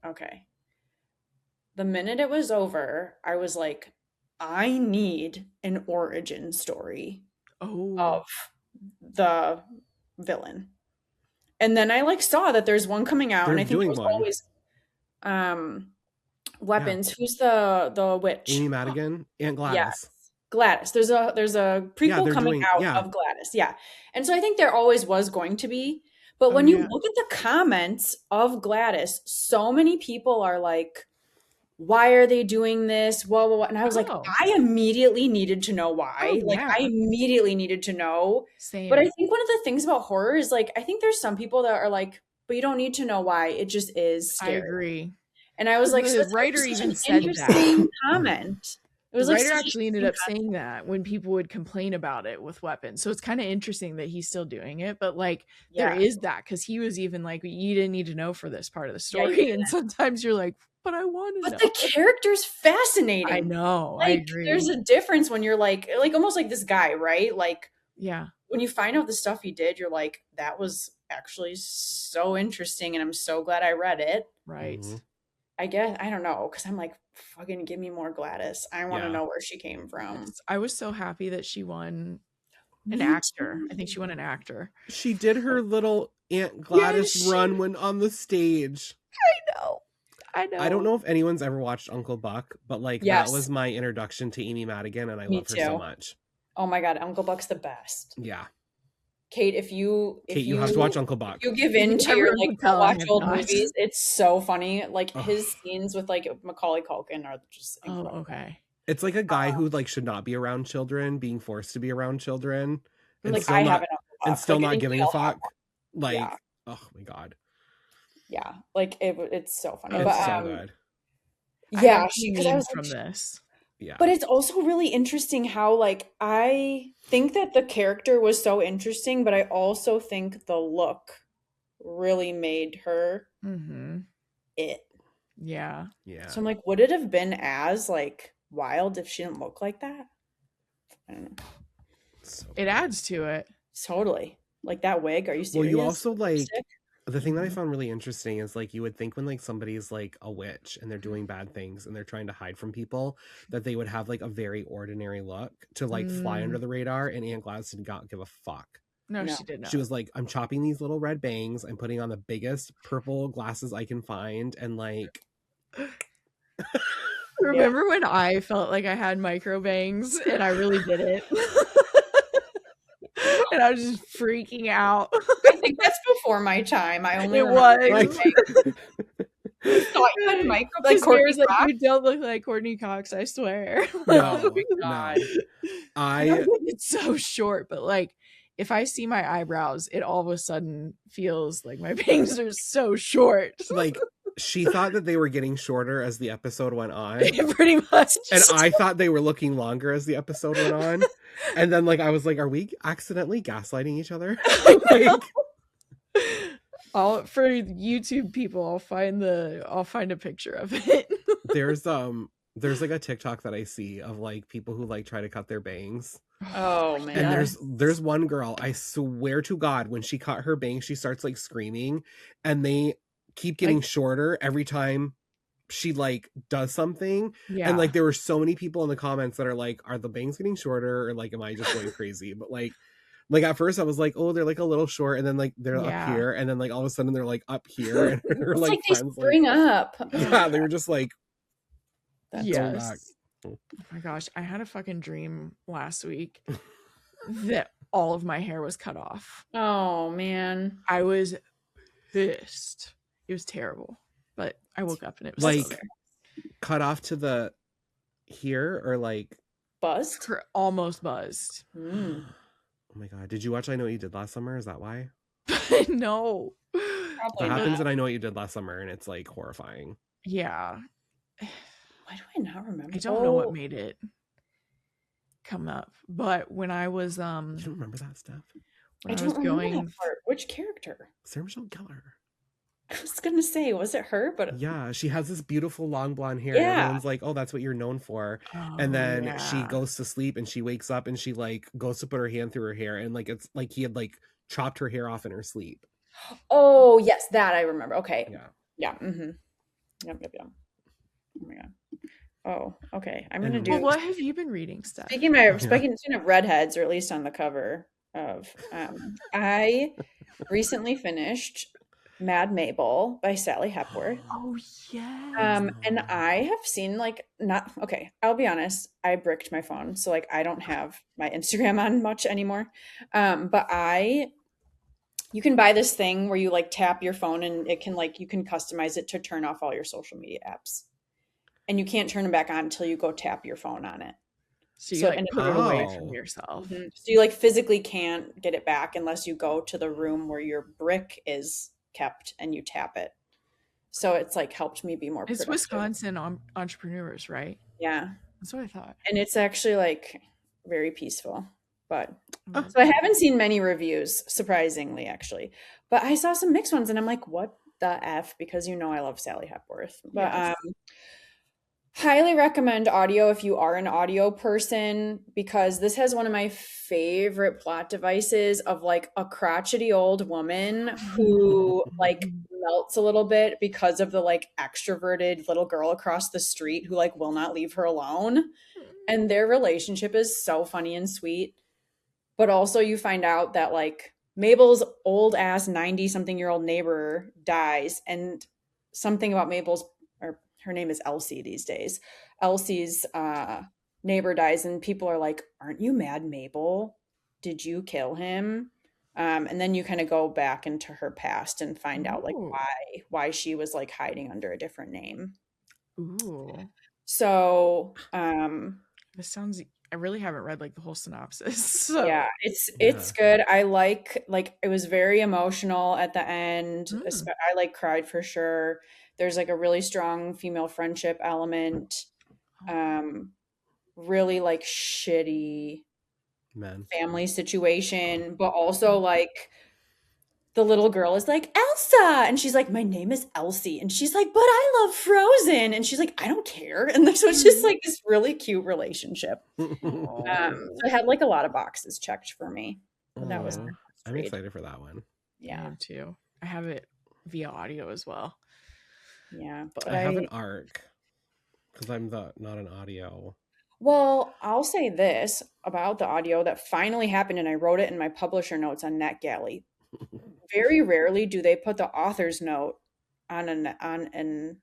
okay. The minute it was over, I was like, I need an origin story of the villain. And then I like saw that there's one coming out, and I think it was always Weapons. Yeah. Who's the witch? Amy Madigan, Aunt Gladys. Yes. Gladys. There's a prequel coming out of Gladys. Yeah. And so I think there always was going to be. But when you look at the comments of Gladys, so many people are like, why are they doing this? Blah, blah, blah. And I was like, I immediately needed to know why. I immediately needed to know. Same. But I think one of the things about horror is like, I think there's some people that are like, but you don't need to know why. It just is scary. I agree. And I was like, the writer even said that. Comment. It was the writer actually ended up saying that when people would complain about it with Weapons. So it's kind of interesting that he's still doing it. But like, there is that, because he was even like, you didn't need to know for this part of the story. And sometimes you're like, but I want to know. But the character's fascinating. I know. Like, I agree. There's a difference when you're like almost like this guy, right? Like, yeah. When you find out the stuff he did, you're like, that was actually so interesting. And I'm so glad I read it. Right. Mm-hmm. I guess, I don't know. Cause I'm like, fucking give me more Gladys. I want to know where she came from. Yes. I was so happy that she won an actor. I think she won an actor. She did her little Aunt Gladys run when on the stage. I know. I don't know if anyone's ever watched Uncle Buck, but like that was my introduction to Amy Madigan, and I love her so much. Oh my god, Uncle Buck's the best. Yeah. Kate, if you have to watch Uncle Buck. You give in to your like watch old movies. It's so funny. Like his scenes with like Macaulay Culkin are just incredible. Oh, okay. It's like a guy who like should not be around children, being forced to be around children, and like still not giving a fuck. Like, oh my god. Yeah, like it's so funny. It's so good. Yeah, because I was from this. Yeah. But it's also really interesting how like I think that the character was so interesting, but I also think the look really made her it. Yeah. Yeah. So I'm like, would it have been as like wild if she didn't look like that? I don't know. It adds to it. Totally. Like that wig. Are you serious? Well, you also like the thing that I found really interesting is like you would think when like somebody's like a witch and they're doing bad things and they're trying to hide from people that they would have like a very ordinary look to like fly under the radar, and Aunt Gladys did not give a fuck. No, she did not. She was like, I'm chopping these little red bangs, I'm putting on the biggest purple glasses I can find, and like remember when I felt like I had micro bangs and I really did it? And I was just freaking out. I think that's before my time. I only was. Thought you had micro like Courtney Cox. You don't look like Courtney Cox, I swear. No, God. It's so short, but like if I see my eyebrows, it all of a sudden feels like my bangs are so short. Like she thought that they were getting shorter as the episode went on. Pretty much. And I thought they were looking longer as the episode went on. And then like I was like, are we accidentally gaslighting each other? Like, for YouTube people, I'll find a picture of it. There's like a TikTok that I see of like people who like try to cut their bangs. Oh man. And there's one girl, I swear to God, when she cut her bangs, she starts like screaming, and they keep getting shorter every time she like does something. Yeah. And like there were so many people in the comments that are like, are the bangs getting shorter, or like am I just going crazy? But like at first I was like, oh, they're like a little short, and then like they're up here, and then like all of a sudden they're like up here, and her like they friends spring up. Yeah, they were just like, yes. Oh my gosh, I had a fucking dream last week that all of my hair was cut off. Oh man. I was pissed. It was terrible. But I woke up and it was like still there. Cut off to the here or like Buzzed? Almost buzzed. Mm. Oh my god. Did you watch I Know What You Did Last Summer? Is that why? No. Probably That happens not. and I Know What You Did Last Summer and it's like horrifying. Yeah. Why do I not remember? I don't know what made it come up. But when I was You don't remember that stuff? when I was going Which character? Sarah Michelle Gellar. I was gonna say, was it her? But Yeah, she has this beautiful long blonde hair. Yeah. And everyone's like, oh, that's what you're known for. And then she goes to sleep and she wakes up and she like goes to put her hand through her hair and like it's like he had like chopped her hair off in her sleep. oh yes, that I remember. Okay. Yeah. Mm-hmm. Yep. Oh my god. Oh, okay. I'm gonna And- do. Well, what have you been reading, Steph? Speaking of redheads, or at least on the cover of, I recently finished Mad Mabel by Sally Hepworth. Oh yes. And I have seen I'll be honest, I bricked my phone, so like I don't have my Instagram on much anymore. But you can buy this thing where you like tap your phone and it can like you can customize it to turn off all your social media apps. And you can't turn them back on until you go tap your phone on it. So you So- like and- put it away Oh. from yourself. So you like physically can't get it back unless you go to the room where your brick is kept and you tap it. So it's like helped me be more It's productive. Wisconsin entrepreneurs, right? Yeah. That's what I thought. And it's actually like very peaceful. But Oh. so I haven't seen many reviews, surprisingly, actually. But I saw some mixed ones and I'm like, what the F? Because you know I love Sally Hepworth. But Yes. highly recommend audio if you are an audio person, because this has one of my favorite plot devices of like a crotchety old woman who like melts a little bit because of the like extroverted little girl across the street who like will not leave her alone. And their relationship is so funny and sweet. But also you find out that like Mabel's old ass 90-something-year-old neighbor dies, and something about her name is Elsie these days. Elsie's neighbor dies, and people are like, aren't you mad, Mabel? Did you kill him? And then you kind of go back into her past and find out like Ooh. why she was like hiding under a different name. Ooh. So This sounds I really haven't read like the whole synopsis. So. yeah, it's good. I like it was very emotional at the end. I like cried for sure. There's like a really strong female friendship element. Really like shitty Men. family situation, but also like the little girl is like, Elsa, and she's like, my name is Elsie, and she's like, but I love Frozen, and she's like, I don't care. And so it's just like this really cute relationship. So it had like a lot of boxes checked for me. But that was I'm excited for that one. Yeah, I am too. I have it via audio as well. Yeah, but I have an ARC because I'm not an audio. Well, I'll say this about the audio that finally happened, and I wrote it in my publisher notes on NetGalley. Very rarely do they put the author's note on an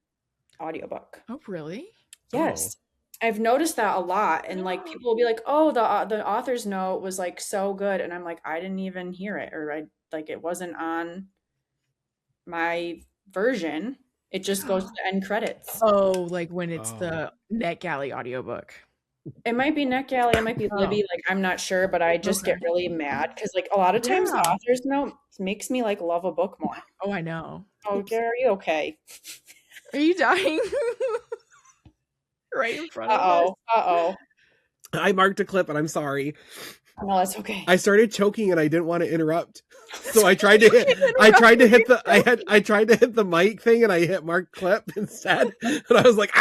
audiobook. Oh, really? Yes. I've noticed that a lot, and like people will be like, "Oh, the author's note was like so good," and I'm like, I didn't even hear it, or it wasn't on my version. It just goes to the end credits. Oh, like when it's the NetGalley audiobook. It might be NetGalley, it might be Libby, like I'm not sure, but I just get really mad because like a lot of times the author's note makes me like love a book more. Oh, I know. Oh, Gare, are you okay? Are you dying? Right in front of us. Uh-oh. I marked a clip and I'm sorry. No, that's okay. I started choking and I didn't want to interrupt. So I tried to hit the mic thing and I hit mark clip instead. And I was like,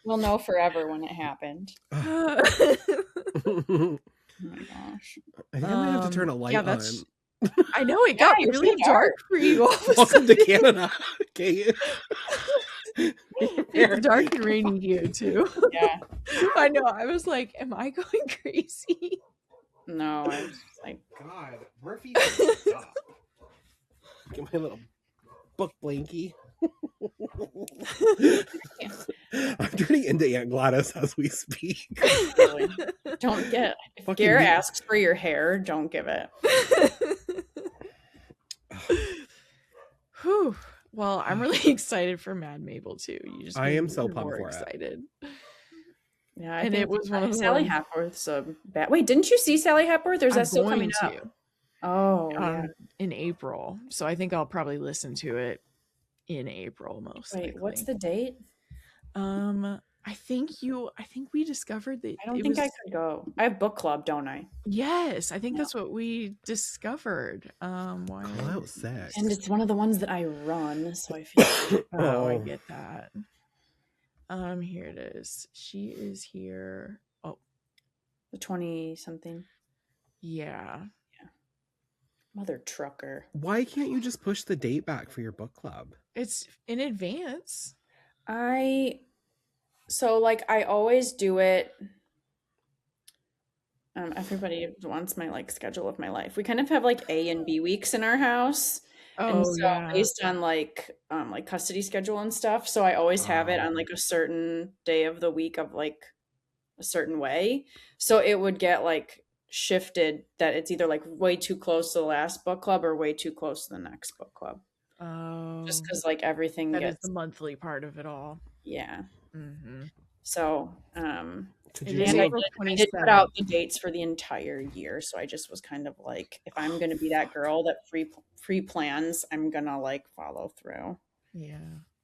We'll know forever when it happened. Oh my gosh. I think I might have to turn a light on. I know it got really dark for you. Welcome to Canada. Okay. It's dark and rainy here too. Yeah. I know. I was like, am I going crazy? No, I was just like, God, Murphy, stop. Get my little book blankie. I'm turning into Aunt Gladys as we speak. Really. Don't get if Gare asks for your hair, don't give it. Whew. Well, I'm really excited for Mad Mabel too. You just I made am me so even pumped more for it. excited. Yeah, I And think it was one of the Sally ones Hepworth's a bad. Wait, didn't you see Sally Hepworth? Or is I'm that still going coming up? to Oh, yeah. in April. So I think I'll probably listen to it in April most likely. Wait, what's the date? I think we discovered that I don't think I could go. I have book club, don't I? Yes, I think that's what we discovered. Call out sick. And it's one of the ones that I run, so I feel oh, I get that. Here it is. She is here. Oh, the 20-something. Yeah. Mother trucker. Why can't you just push the date back for your book club? It's in advance. I always do it. Everybody wants my schedule of my life. We kind of have A and B weeks in our house. And so based on custody schedule and stuff. So I always have it on a certain day of the week of a certain way. So it would get shifted that it's either way too close to the last book club or way too close to the next book club. Oh. Just because everything that gets is the monthly part of it all. Yeah. Mm-hmm. So I did put out the dates for the entire year, so I just was kind of if I'm going to be that girl that free plans, I'm going to follow through. Yeah.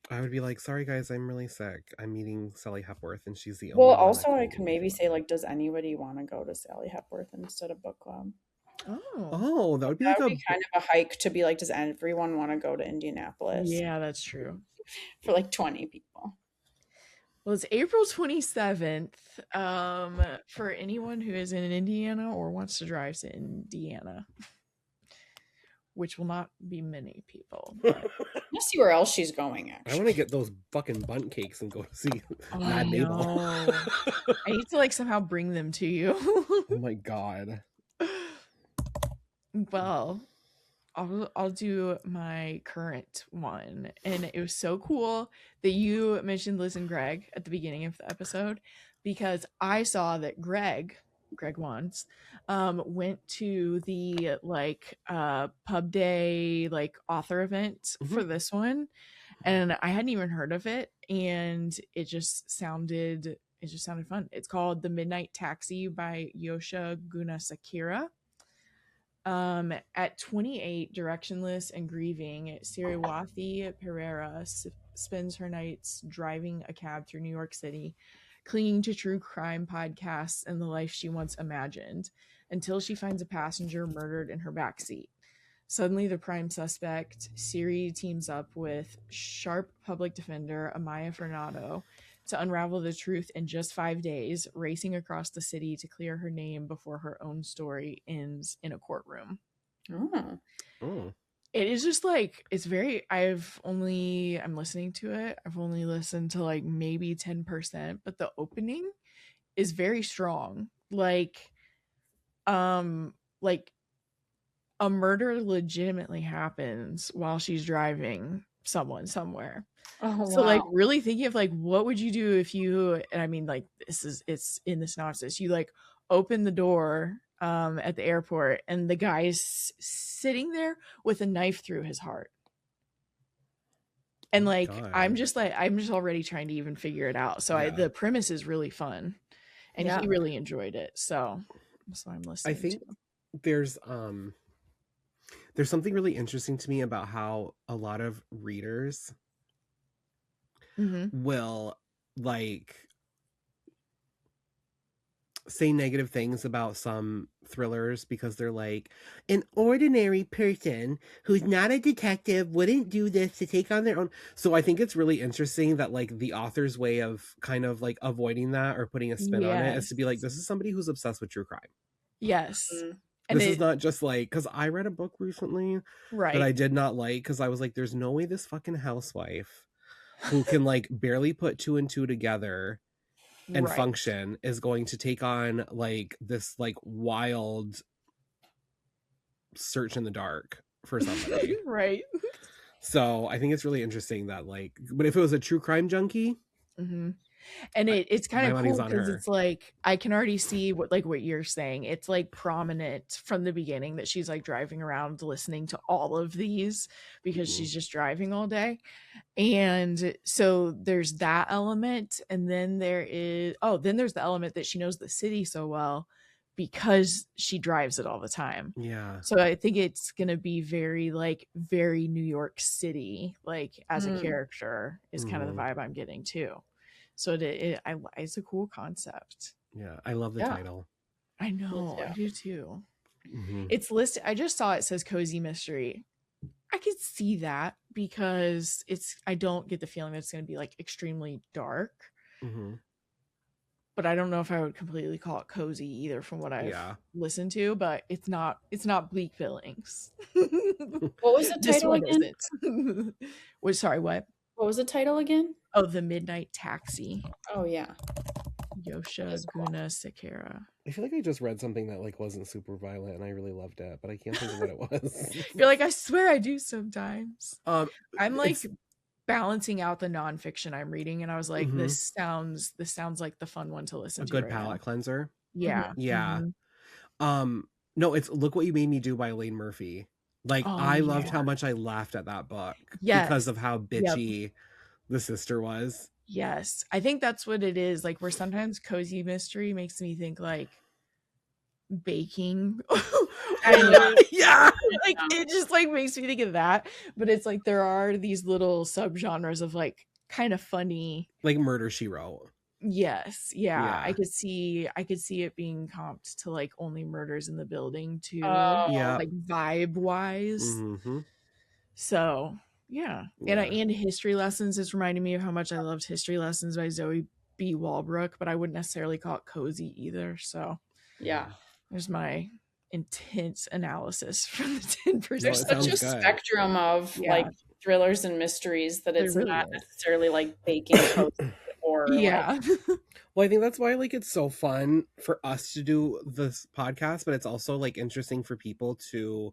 I would be sorry guys, I'm really sick. I'm meeting Sally Hepworth and she's the only Well, one also I could maybe say does anybody want to go to Sally Hepworth instead of book club? Oh, that would be kind of a hike to be does everyone want to go to Indianapolis? Yeah, that's true. For 20 people. Well, it's April 27th. For anyone who is in Indiana or wants to drive to Indiana, which will not be many people. But... Let's see where else she's going. Actually, I want to get those fucking bundt cakes and go to see Mad Mabel. I need to somehow bring them to you. Oh my god. Well, I'll do my current one. And it was so cool that you mentioned Liz and Greg at the beginning of the episode, because I saw that Greg Wands went to the pub day author event for this one, and I hadn't even heard of it, and it just sounded fun. It's called The Midnight Taxi by Yosha Gunaseker. At 28, directionless and grieving, Siriwathi Pereira spends her nights driving a cab through New York City, clinging to true crime podcasts and the life she once imagined, until she finds a passenger murdered in her backseat. Suddenly, the prime suspect, Siri, teams up with sharp public defender Amaya Fernando to unravel the truth in just 5 days, racing across the city to clear her name before her own story ends in a courtroom. It is just it's very, I'm listening to it. I've only listened to maybe 10%, but the opening is very strong. A murder legitimately happens while she's driving someone somewhere. So wow. Really thinking of what would you do if you, and I mean it's in the synopsis, you open the door at the airport and the guy's sitting there with a knife through his heart, and I'm just already trying to even figure it out. So the premise is really fun, and he really enjoyed it, so I'm listening. I think there's something really interesting to me about how a lot of readers will say negative things about some thrillers because they're an ordinary person who's not a detective wouldn't do this to take on their own. So I think it's really interesting that the author's way of kind of avoiding that or putting a spin on it is to be this is somebody who's obsessed with true crime. Yes. And this is not just because I read a book recently that I did not because I was there's no way this fucking housewife who can barely put two and two together and function is going to take on this wild search in the dark for somebody. Right. So I think it's really interesting that but if it was a true crime junkie, Mm-hmm. And it's kind of cool because it's like I can already see what you're saying. It's like prominent from the beginning that she's like driving around listening to all of these because she's just driving all day. And so there's that element, and then there's the element that she knows the city so well because she drives it all the time. Yeah. So I think it's gonna be very New York City, like as a character is kind of the vibe I'm getting too. So it's a cool concept. Yeah, I love the title. I know, I do too. Mm-hmm. It's listed. I just saw it says cozy mystery. I could see that because I don't get the feeling that it's going to be like extremely dark. Mm-hmm. But I don't know if I would completely call it cozy either from what I've listened to, but it's not bleak feelings. What was the title again? Sorry, what? What was the title again? Oh, The Midnight Taxi. Oh yeah. Yosha Gunaseker. I feel like I just read something that like wasn't super violent and I really loved it, but I can't think of what it was. You're like, I swear I do sometimes. I'm like balancing out the nonfiction I'm reading, and I was like, this sounds like the fun one to listen to. A good palate cleanser. Yeah. Yeah. No, it's Look What You Made Me Do by Elaine Murphy. Like I loved how much I laughed at that book because of how bitchy the sister was. Yes. I think that's what it is. Like where sometimes cozy mystery makes me think like baking. Yeah. Like it just like makes me think of that. But it's like there are these little subgenres of like kind of funny. Like Murder, She Wrote. Yes. Yeah. I could see it being comped to like Only Murders in the Building too. Like vibe wise. Mm-hmm. So yeah. And History Lessons is reminding me of how much I loved History Lessons by Zoe B. Wallbrook, but I wouldn't necessarily call it cozy either. So yeah, there's my intense analysis from the 10%. There's such a spectrum of like thrillers and mysteries that it's really not necessarily like baking cozy or like... Well, I think that's why like it's so fun for us to do this podcast, but it's also like interesting for people to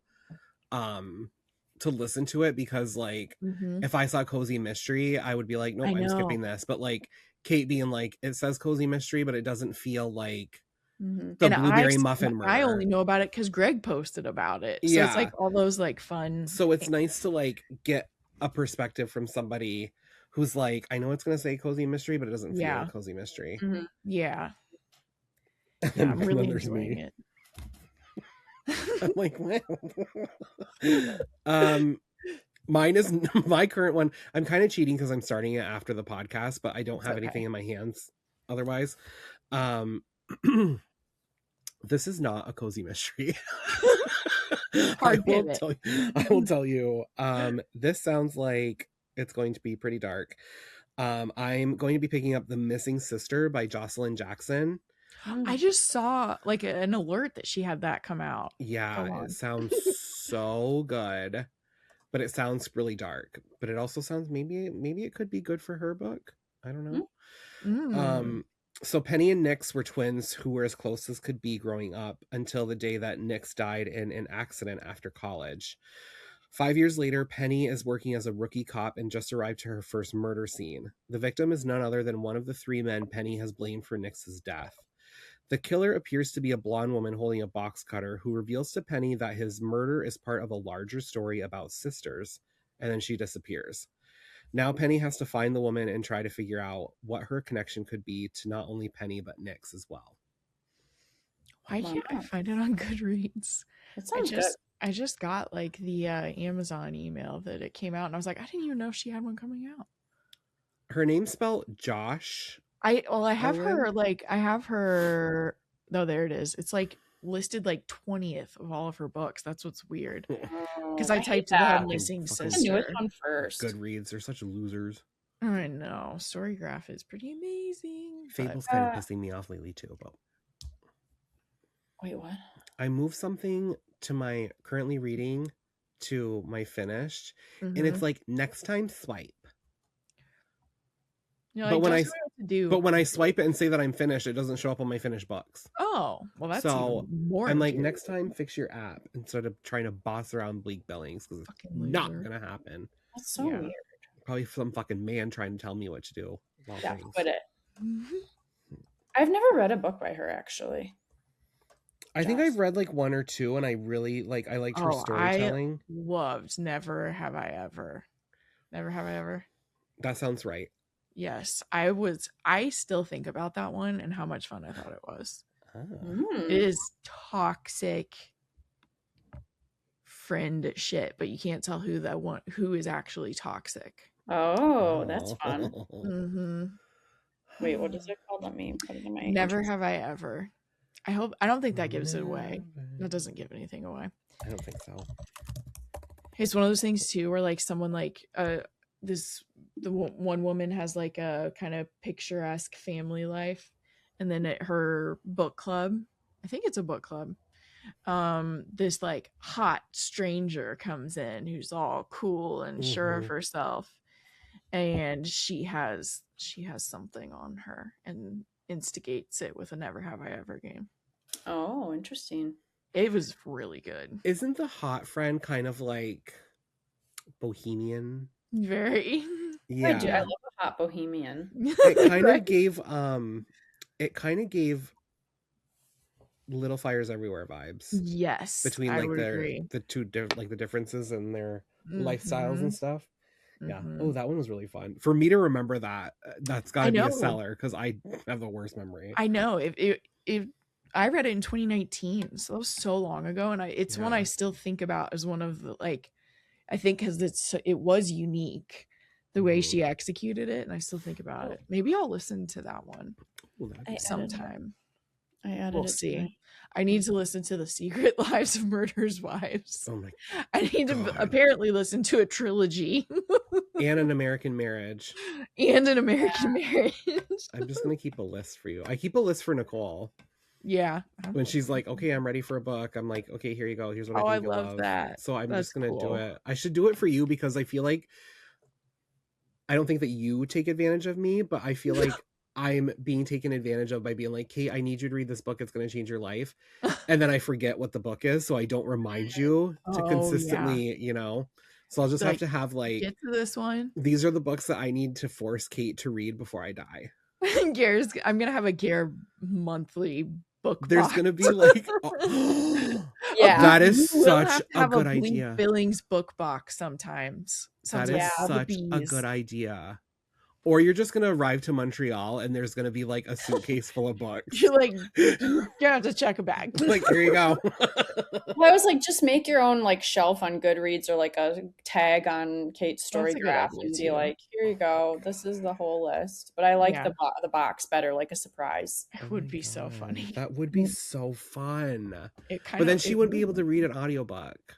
listen to it because like if I saw cozy mystery, I would be like, nope, I'm skipping this. But like Kate being like, it says cozy mystery, but it doesn't feel like the blueberry muffin murder. I only know about it because Greg posted about it. So it's like all those like fun. So it's nice to like get a perspective from somebody who's like, I know it's going to say cozy mystery, but it doesn't feel like cozy mystery. Yeah. I'm really enjoying it. I'm like, mine is my current one. I'm kind of cheating because I'm starting it after the podcast, but I don't have anything in my hands otherwise. This is not a cozy mystery. I will tell you. This sounds like it's going to be pretty dark. I'm going to be picking up The Missing Sister by Joshilyn Jackson. I just saw like an alert that she had that come out. Yeah, it sounds so good, but it sounds really dark. But it also sounds maybe it could be good for her book. I don't know. So Penny and Nix were twins who were as close as could be growing up until the day that Nix died in an accident after college. 5 years later, Penny is working as a rookie cop and just arrived to her first murder scene. The victim is none other than one of the three men Penny has blamed for Nix's death. The killer appears to be a blonde woman holding a box cutter who reveals to Penny that his murder is part of a larger story about sisters, and then she disappears. Now Penny has to find the woman and try to figure out what her connection could be to not only Penny, but Nix as well. Why can't I find it on Goodreads? I just got like the Amazon email that it came out, and I was like, I didn't even know she had one coming out. Her name's spelled Josh. I have her. No, there it is. It's like listed like 20th of all of her books. That's what's weird. Because I typed in Missing Sister. I knew it on first. Goodreads, they're such losers. I know. Storygraph is pretty amazing. Fable's kind of pissing me off lately too. But wait, what? I moved something to my currently reading to my finished, and it's like next time swipe. But when I swipe it and say that I'm finished, it doesn't show up on my finished books. Oh, well, that's so even more. I'm like, next time fix your app instead of trying to boss around Bleak Billings because it's not gonna happen. That's so weird. Probably some fucking man trying to tell me what to do. Yeah, quit it. I've never read a book by her, actually. I think I've read like one or two, and I really like. I liked her storytelling. I loved Never Have I Ever. Never Have I Ever. That sounds right. Yes, I still think about that one and how much fun I thought it was. Oh. It is toxic friend shit, but you can't tell who is actually toxic. Oh, that's fun. Mm-hmm. Wait, what is it called? Let me put it in my Never Have I Ever. I don't think that gives it away. That doesn't give anything away. I don't think so. It's one of those things too where like someone like one woman has like a kind of picturesque family life, and then at her book club, I think it's a book club, this like hot stranger comes in who's all cool and sure of herself, and she has something on her and instigates it with a Never Have I Ever game. Oh, interesting. It was really good. Isn't the hot friend kind of like bohemian? Very. Yeah. I love a hot bohemian. It kind of gave Little Fires Everywhere vibes. Yes. Between like the two like the differences in their lifestyles and stuff. Yeah. Oh, that one was really fun. For me to remember that, that's got to be a seller, because I have the worst memory. I know. I read it in 2019, so that was so long ago, and it's one I still think about as one of the, like, I think because it was unique the way she executed it, and I still think about it. Maybe I'll listen to that one sometime. We'll see. I need to listen to The Secret Lives of Murderers' Wives. Oh my! I need to apparently listen to a trilogy. And An American Marriage. And An American Marriage. I'm just gonna keep a list for you. I keep a list for Nicole. Yeah. When she's like, okay, I'm ready for a book, I'm like, okay, here you go. Here's what I think you'll love. That. So I'm just gonna do it. I should do it for you, because I feel like I don't think that you take advantage of me, but I feel like I'm being taken advantage of by being like, Kate, I need you to read this book. It's going to change your life. And then I forget what the book is, so I don't remind you to consistently, So I'll just have to have like, get to this one. These are the books that I need to force Kate to read before I die. I'm going to have a Gare monthly book. There's going to be like, that is such a good idea. Billings book box sometimes. That is such a good idea. Or you're just going to arrive to Montreal and there's going to be like a suitcase full of books. You're like, you're going to have to check a bag. Like, here you go. Well, I was like, just make your own like shelf on Goodreads or like a tag on Kate's Storygraph and be like, here you go. This is the whole list. But I like the box better, like a surprise. It would be so funny. That would be so fun. But then she wouldn't be able to read an audiobook.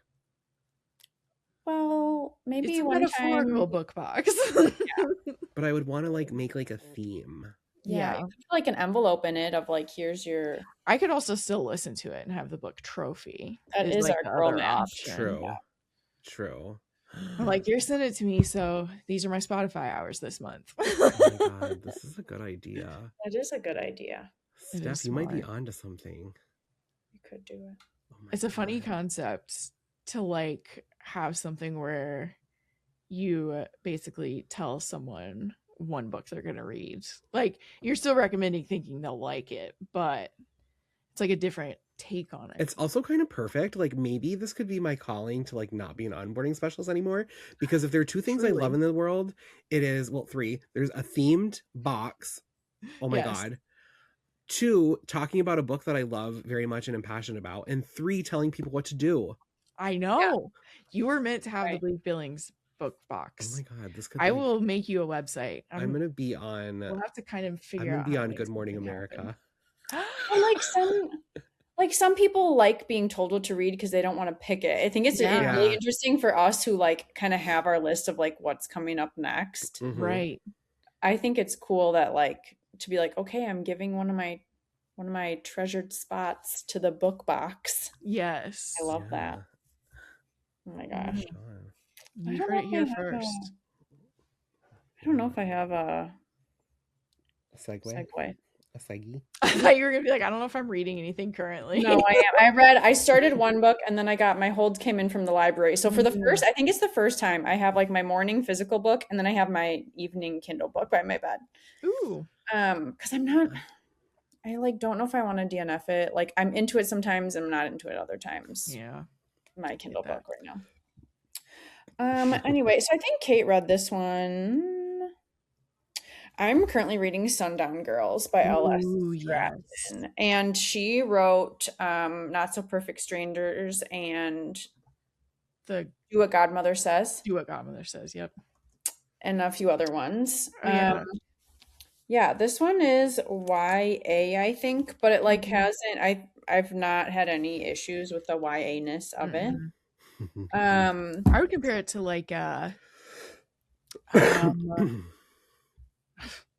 Well, maybe it's a metaphorical book box. But I would want to like make like a theme. Yeah, like an envelope in it of like, here's your. I could also still listen to it and have the book trophy. That is like our girl option. True. I'm like, you're sending it to me, so these are my Spotify hours this month. Oh my god, this is a good idea. That is a good idea. Steph, you might be onto something. You could do it. It's a funny concept to like have something where you basically tell someone one book they're gonna read. Like, you're still recommending thinking they'll like it, but it's like a different take on it. It's also kind of perfect. Like, maybe this could be my calling to like not be an onboarding specialist anymore, because if there are two things I love in the world, it is, well, three. There's a themed box. Oh my god. 2, talking about a book that I love very much and am passionate about, and 3, telling people what to do. I know. You were meant to have the Bleak Billings book box. Oh my god, this could I will make you a website. I'm gonna be on. We'll have to kind of figure out. I'm gonna be on Good Morning America. Well, some people like being told what to read because they don't want to pick it. I think it's really interesting for us who like kind of have our list of like what's coming up next. Mm-hmm. Right. I think it's cool that like to be like, okay, I'm giving one of my treasured spots to the book box. Yes. I love that. Oh my gosh. You heard it here first. I don't know if I have a segue. Asagi. I thought you were gonna be like, I don't know if I'm reading anything currently. No, I am. I started one book and then my hold came in from the library. So for the first, I think it's the first time I have like my morning physical book and then I have my evening Kindle book by my bed. Ooh. Because I like don't know if I want to DNF it. Like I'm into it sometimes, I'm not into it other times. Yeah. My Kindle book right now. Anyway, so I think Kate read this one. I'm currently reading Sundown Girls by Alexis Stratton. Yes. And she wrote Not So Perfect Strangers and Do What Godmother Says. Do What Godmother Says, yep. And a few other ones. Oh, yeah. Yeah, this one is YA, I think, but it like hasn't I've not had any issues with the YA-ness of it. I would compare it to like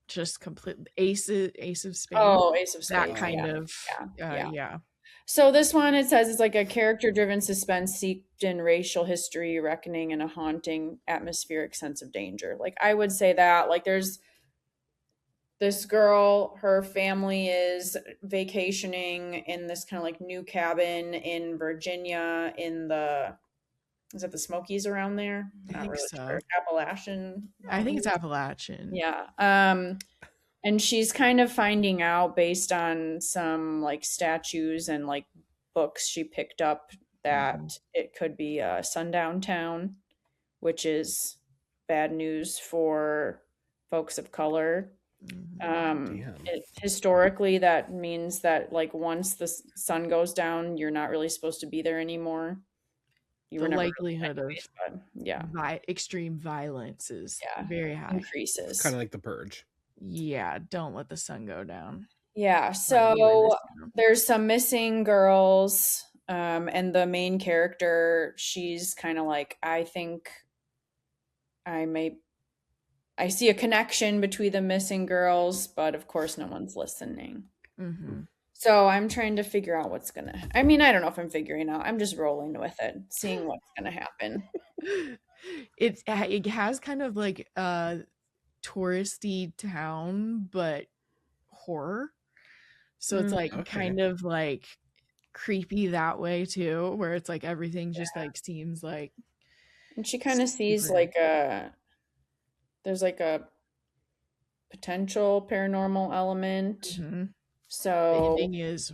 just complete Ace of Spades. Oh, Ace of Spades. That kind of yeah. So this one, it says it's like a character-driven suspense steeped in racial history, reckoning, and a haunting atmospheric sense of danger. Like I would say that like there's this girl, her family is vacationing in this kind of like new cabin in Virginia is it the Smokies around there? I think so. Sure. Appalachian. I think it's Appalachian. Yeah. And she's kind of finding out based on some like statues and like books she picked up that it could be a sundown town, which is bad news for folks of color. Historically, that means that like once the sun goes down, you're not really supposed to be there anymore. The likelihood of extreme violence is very high. Increases. It's kind of like the Purge. Yeah, don't let the sun go down. Yeah, so there's some missing girls, and the main character, she's kind of like, I think I see a connection between the missing girls, but of course no one's listening. So I'm trying to figure out what's gonna. I mean, I don't know if I'm figuring out. I'm just rolling with it, seeing what's gonna happen. It has kind of like a touristy town, but horror. So it's like kind of like creepy that way too, where it's like everything just like seems like. And she kind of sees like there's like a potential paranormal element. So the ending is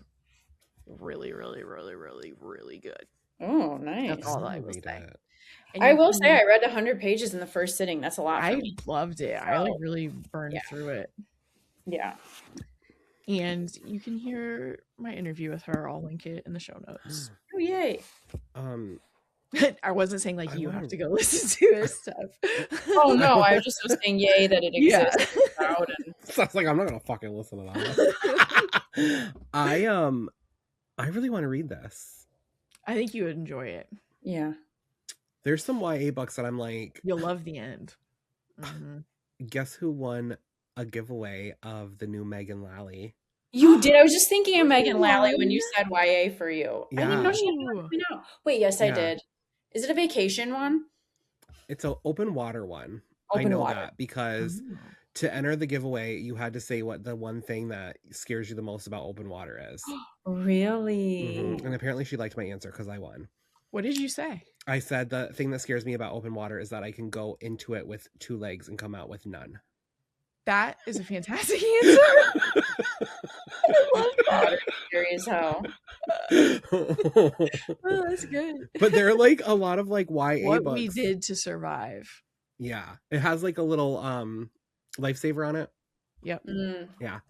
really, really, really, really, really good. Oh, nice. That's all I will say. I will say I read 100 pages in the first sitting. That's a lot for me. I loved it. So, I like really burned through it. Yeah. And you can hear my interview with her. I'll link it in the show notes. Oh, yay. I wasn't saying like you have to go listen to this stuff. Oh no, I was just saying yay that it exists. So I was like, I'm not gonna fucking listen to that. I really want to read this. I think you would enjoy it. Yeah. There's some YA books that I'm like, you'll love the end. Guess who won a giveaway of the new Megan Lally? You did. I was just thinking of Megan Lally when you said YA for you. Yeah. I didn't know she had one out. Wait, yes, I did. Is it a vacation one? It's an open water one. Open I know water. that because to enter the giveaway, you had to say what the one thing that scares you the most about open water is. Really? And apparently she liked my answer because I won. What did you say? I said the thing that scares me about open water is that I can go into it with 2 legs and come out with none. That is a fantastic answer. I love water. Scary as hell. Oh, that's good. But there are like a lot of like YA what books. We did to survive. Yeah. It has like a little lifesaver on it. Yep. Yeah.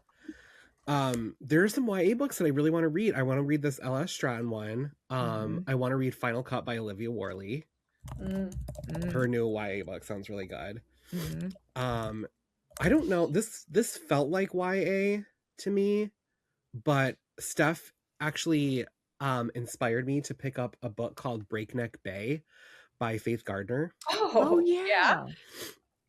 There are some YA books that I really want to read. I want to read this L.S. Stratton one. I want to read Final Cut by Olivia Worley. Her new YA book sounds really good. I don't know. This felt like YA to me, but Steph actually inspired me to pick up a book called Breakneck Bay by Faith Gardner. Oh yeah.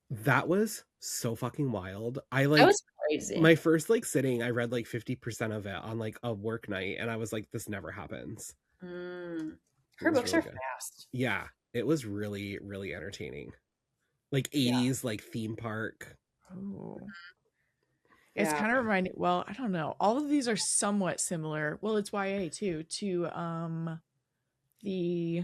That was so fucking wild. That was crazy. My first like sitting, I read like 50% of it on like a work night, and I was like, this never happens. Her books really are fast. Yeah, it was really, really entertaining. Like 80s, like theme park. Oh. It's kind of reminding, well, I don't know. All of these are somewhat similar. Well, it's YA too, to the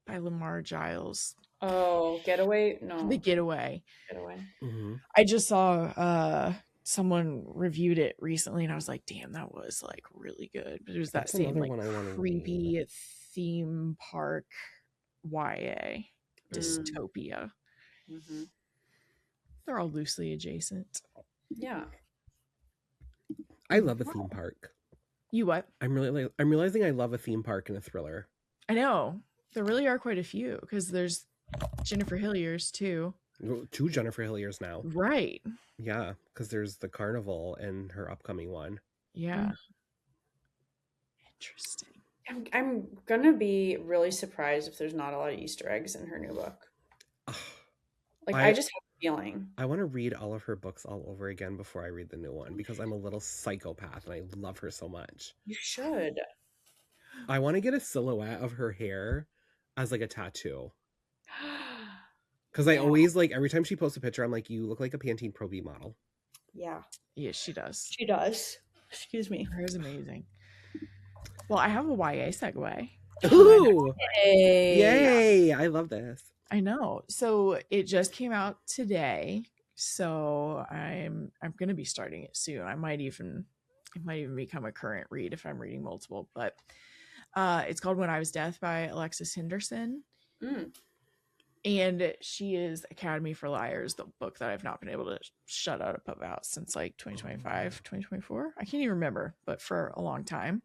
by Lamar Giles. Oh, Getaway? No. The Getaway. Mm-hmm. I just saw someone reviewed it recently and I was like, damn, that was like really good. But it was That's that same like one I creepy theme park YA dystopia. Mm-hmm. They're all loosely adjacent. Yeah. I love a theme park. You what? I'm realizing I love a theme park and a thriller. I know. There really are quite a few because there's Jennifer Hillier's too. 2 Jennifer Hilliers now. Right. Yeah, because there's the carnival and her upcoming one. Yeah. Interesting. I'm gonna be really surprised if there's not a lot of Easter eggs in her new book. Like I just have a feeling. I want to read all of her books all over again before I read the new one because I'm a little psychopath and I love her so much. You should. I want to get a silhouette of her hair as like a tattoo. Because I always like every time she posts a picture, I'm like, you look like a Pantene Pro V model. Yeah. Yes, she does. She does. Excuse me. Her is amazing. Well, I have a YA segue. Ooh! Hey. Yay! I love this. I know. So it just came out today. So I'm gonna be starting it soon. It might even become a current read if I'm reading multiple. But it's called When I Was Death by Alexis Henderson. And she is Academy for Liars, the book that I've not been able to shut up about since like 2025, 2024. I can't even remember, but for a long time.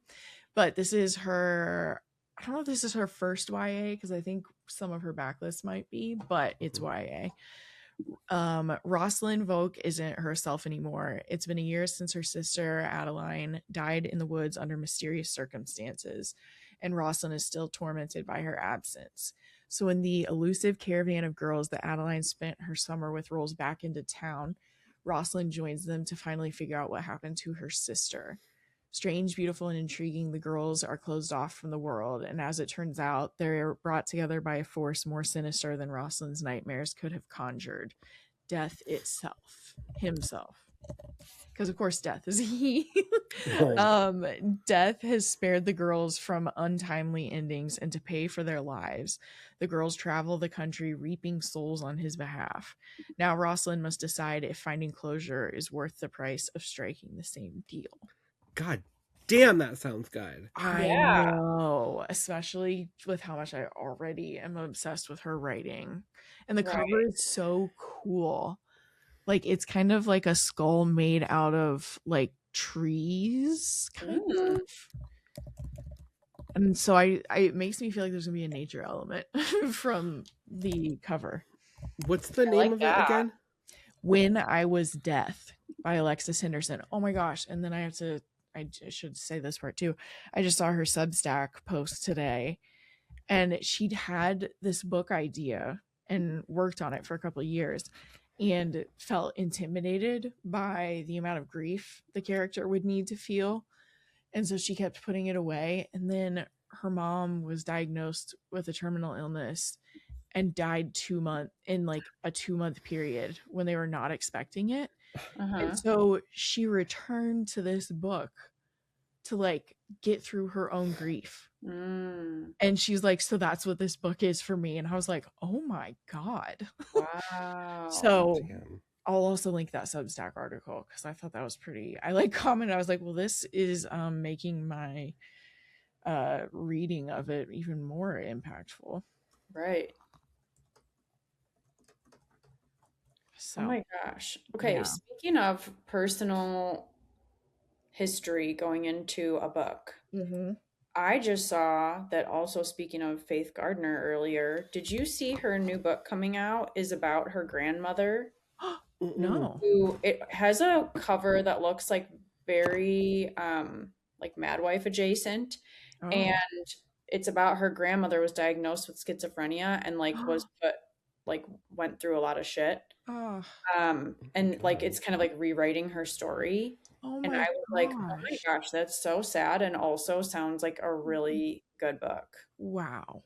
But this is her, I don't know if this is her first YA, because I think some of her backlists might be, but it's YA. Rosalind Volk isn't herself anymore. It's been a year since her sister Adeline died in the woods under mysterious circumstances, and Rosalind is still tormented by her absence. So when the elusive caravan of girls that Adeline spent her summer with rolls back into town, Rosalind joins them to finally figure out what happened to her sister. Strange, beautiful, and intriguing, the girls are closed off from the world, and as it turns out, they're brought together by a force more sinister than Rosalind's nightmares could have conjured. Death itself. Himself. Because, of course, Death is he. Death has spared the girls from untimely endings, and to pay for their lives, the girls travel the country reaping souls on his behalf. Now Rosalind must decide if finding closure is worth the price of striking the same deal. God damn, that sounds good. I know, especially with how much I already am obsessed with her writing. And the cover is so cool. Like, it's kind of like a skull made out of like trees, kind of. And so it makes me feel like there's gonna be a nature element from the cover. What's the name of it again? When I Was Death by Alexis Henderson. Oh my gosh. And then I should say this part too. I just saw her Substack post today, and she'd had this book idea and worked on it for a couple of years and felt intimidated by the amount of grief the character would need to feel. And so she kept putting it away. And then her mom was diagnosed with a terminal illness and died 2 months in like a 2-month period when they were not expecting it. And so she returned to this book to like get through her own grief. And she's like, so that's what this book is for me. And I was like, oh my God. Wow. So I'll also link that Substack article because I thought that was pretty. I like commented. I was like, well, this is making my reading of it even more impactful. Right. So, oh my gosh. Okay, speaking of personal history going into a book, I just saw that also, speaking of Faith Gardner earlier, did you see her new book coming out is about her grandmother? No. Who, it has a cover that looks like very like Madwife adjacent. And it's about her grandmother was diagnosed with schizophrenia and like was put like went through a lot of shit. And like it's kind of like rewriting her story. And I was like, oh my gosh, that's so sad, and also sounds like a really good book. Wow.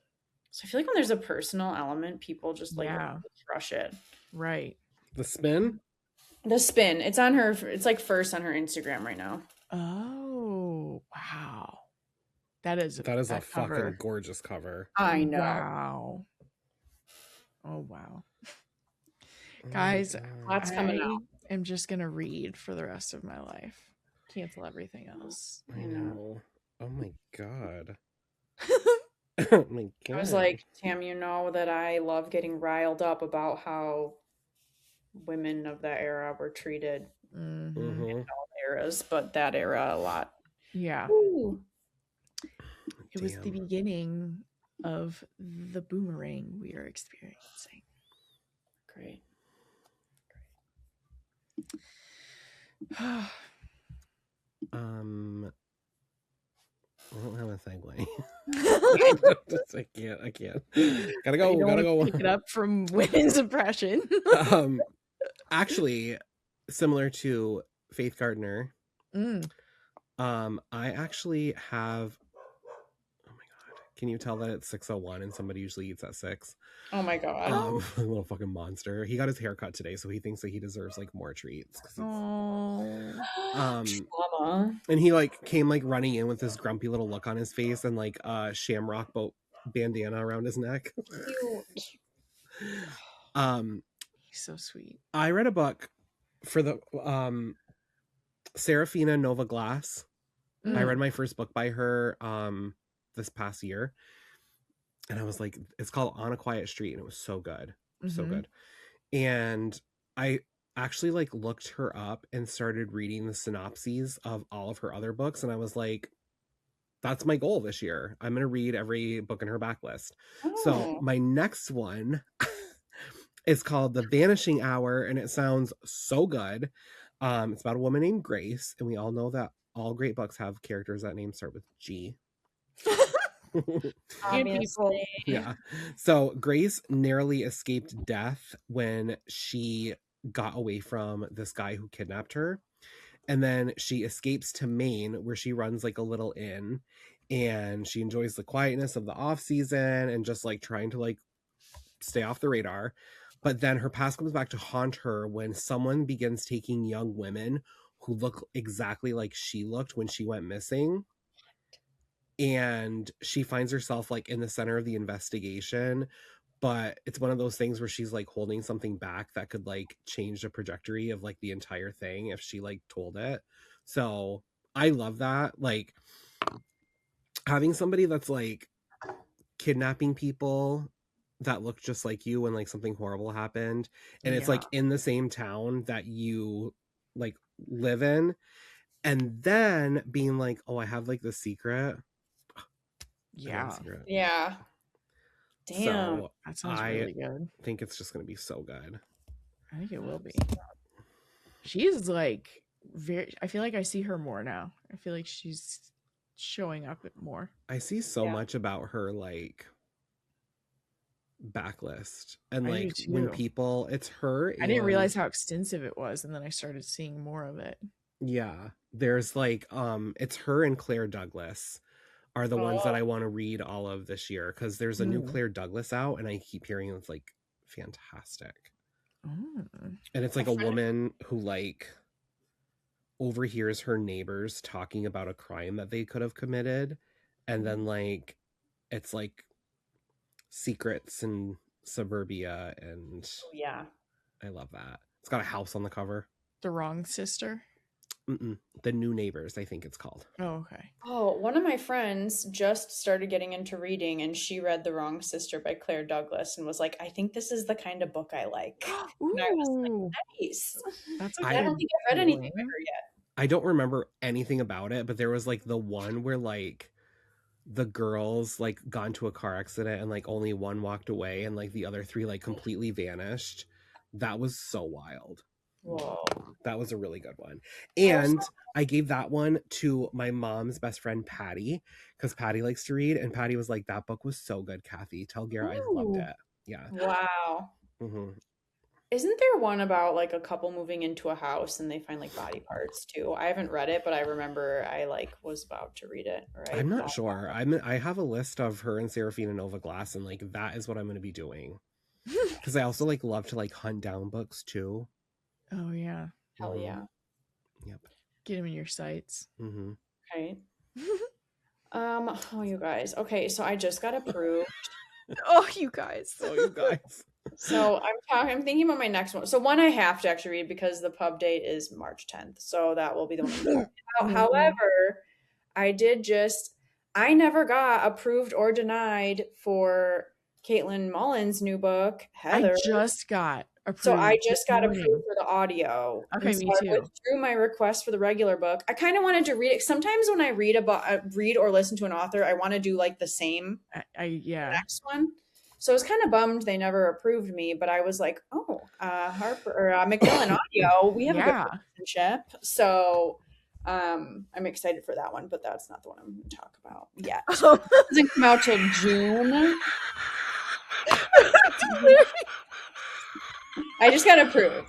So I feel like when there's a personal element, people just like crush it. Right. The spin? The Spin. It's on her. It's like first on her Instagram right now. Oh, wow. That is a cover. fucking gorgeous cover. I know. Wow. Oh, wow. Guys, Lots coming out. I am just going to read for the rest of my life. Cancel everything else. I know. Oh my god. Oh my god. I was like, Tam, you know that I love getting riled up about how women of that era were treated in all eras, but that era a lot. Yeah. Ooh. It was the beginning of the boomerang we are experiencing. Great. I don't have a segue. I can't. Gotta go. Pick it up from women's oppression. Actually, similar to Faith Gardner, I actually have. Oh my god! Can you tell that it's 6:01 and somebody usually eats at 6? Oh my god! A little fucking monster. He got his hair cut today, so he thinks that he deserves like more treats. Trauma. And he like came like running in with this grumpy little look on his face and like shamrock boat bandana around his neck. He's so sweet. I read a book for the Seraphina Nova Glass. I read my first book by her this past year, and I was like, it's called On a Quiet Street, and it was so good. So good. And I actually like looked her up and started reading the synopses of all of her other books, and I was like, that's my goal this year. I'm gonna read every book in her backlist. So my next one is called The Vanishing Hour, and it sounds so good. It's about a woman named Grace, and we all know that all great books have characters that names start with G. Obviously. Yeah. So Grace narrowly escaped death when she got away from this guy who kidnapped her. And then she escapes to Maine, where she runs like a little inn, and she enjoys the quietness of the off season and just like trying to like stay off the radar. But then her past comes back to haunt her when someone begins taking young women who look exactly like she looked when she went missing. And she finds herself like in the center of the investigation, but it's one of those things where she's like holding something back that could like change the trajectory of like the entire thing if she like told it. So I love that. Like having somebody that's like kidnapping people that look just like you when like something horrible happened, and it's like in the same town that you like live in, and then being like, oh, I have like the secret. Yeah. Damn. So that sounds really good. I think it's just going to be so good. I think it will be. She's like very. I feel like I see her more now. I feel like she's showing up more. I see so much about her like backlist, and like when people, it's her. I didn't realize how extensive it was, and then I started seeing more of it. Yeah, there's like it's her and Claire Douglas are the ones that I want to read all of this year, because there's a new Claire Douglas out, and I keep hearing it's like fantastic. And it's like a woman who like overhears her neighbors talking about a crime that they could have committed, and then like it's like secrets in suburbia, and I love that. It's got a house on the cover. The Wrong Sister. The New Neighbors, I think it's called. Oh, okay. Oh, one of my friends just started getting into reading, and she read The Wrong Sister by Claire Douglas and was like, I think this is the kind of book I like. And I was like, nice. That's I don't think I've read anything by her yet. I don't remember anything about it, but there was like the one where like the girls like got into a car accident and like only one walked away and like the other three like completely vanished. That was so wild. Whoa. That was a really good one. And I gave that one to my mom's best friend, Patty, because Patty likes to read. And Patty was like, that book was so good, Kathy. Tell Gare I loved it. Yeah. Wow. Isn't there one about like a couple moving into a house and they find like body parts too? I haven't read it, but I remember I like was about to read it. Right? I'm not sure. I have a list of her and Seraphina Nova Glass, and like that is what I'm going to be doing. Because I also like love to like hunt down books too. Oh yeah. Hell yeah. Yep. Get them in your sights. Okay. Oh, you guys. Okay, so I just got approved. Oh, you guys. So I'm thinking about my next one. So one I have to actually read because the pub date is March 10th. So that will be the one. However, I never got approved or denied for Caitlin Mullen's new book, Heather. I just got approved. So I just got approved for the audio. Okay, me too. I withdrew my request for the regular book. I kind of wanted to read it. Sometimes when I read or listen to an author, I want to do like the same next one. So I was kind of bummed they never approved me, but I was like, oh, Harper or Macmillan Audio, we have a good relationship. So I'm excited for that one, but that's not the one I'm going to talk about yet. It doesn't come out till June. I just got approved.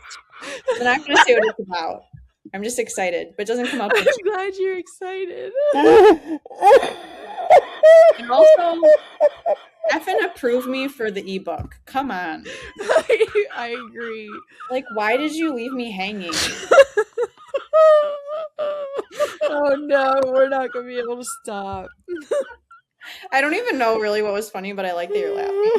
I'm not going to say what it's about. I'm just excited, but it doesn't come out. I'm glad you're excited. And also, effing approve me for the ebook. Come on. I agree. Like, why did you leave me hanging? Oh no, we're not going to be able to stop. I don't even know really what was funny, but I like that you're laughing.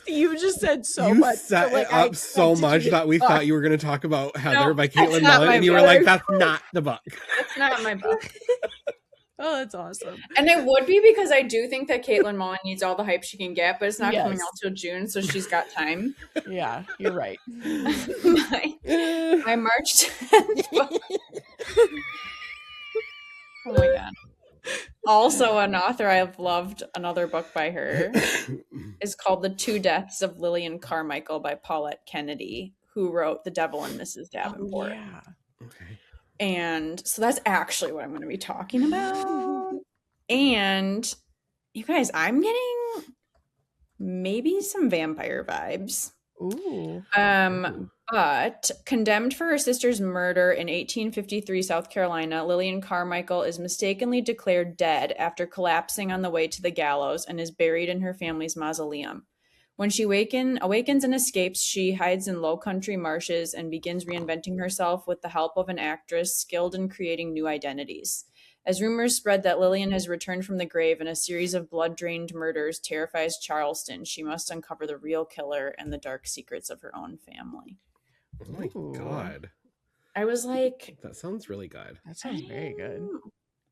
You just said so you much. Set it up so much that we thought you were going to talk about Heather by Caitlin Mullen, and you were like, that's not the book. That's not my book. Oh, that's awesome. And it would be because I do think that Caitlin Mullen needs all the hype she can get, but it's not coming out till June, so she's got time. Yeah, you're right. my March 10th book. Oh my god. Also, an author I've loved, another book by her, is called The Two Deaths of Lillian Carmichael by Paulette Kennedy, who wrote The Devil and Mrs. Davenport. Oh, yeah. Okay. And so that's actually what I'm going to be talking about. And you guys, I'm getting maybe some vampire vibes. Ooh. But condemned for her sister's murder in 1853 South Carolina, Lillian Carmichael is mistakenly declared dead after collapsing on the way to the gallows and is buried in her family's mausoleum. When she awakens and escapes, she hides in low country marshes and begins reinventing herself with the help of an actress skilled in creating new identities. As rumors spread that Lillian has returned from the grave and a series of blood-drained murders terrifies Charleston, she must uncover the real killer and the dark secrets of her own family. Oh my god. I was like... That sounds really good. That sounds very good.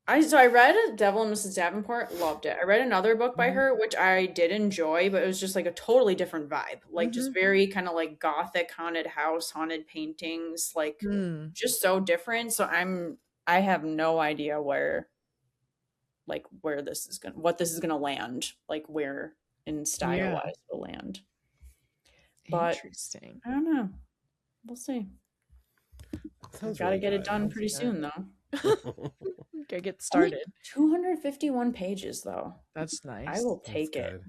I read Devil and Mrs. Davenport, loved it. I read another book by her, which I did enjoy, but it was just like a totally different vibe. Like just very kind of like gothic haunted house, haunted paintings, like just so different. So I have no idea what this is gonna land, like where in style wise will land. But interesting. I don't know. We'll see. Gotta get it done pretty soon though. Okay, get started. 251 pages though. That's nice. I will take it.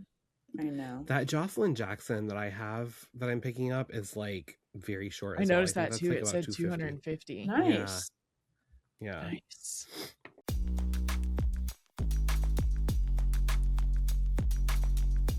I know. That Jocelyn Jackson that I'm picking up is like very short. I noticed that too. It said 250. Nice. Yeah. Nice.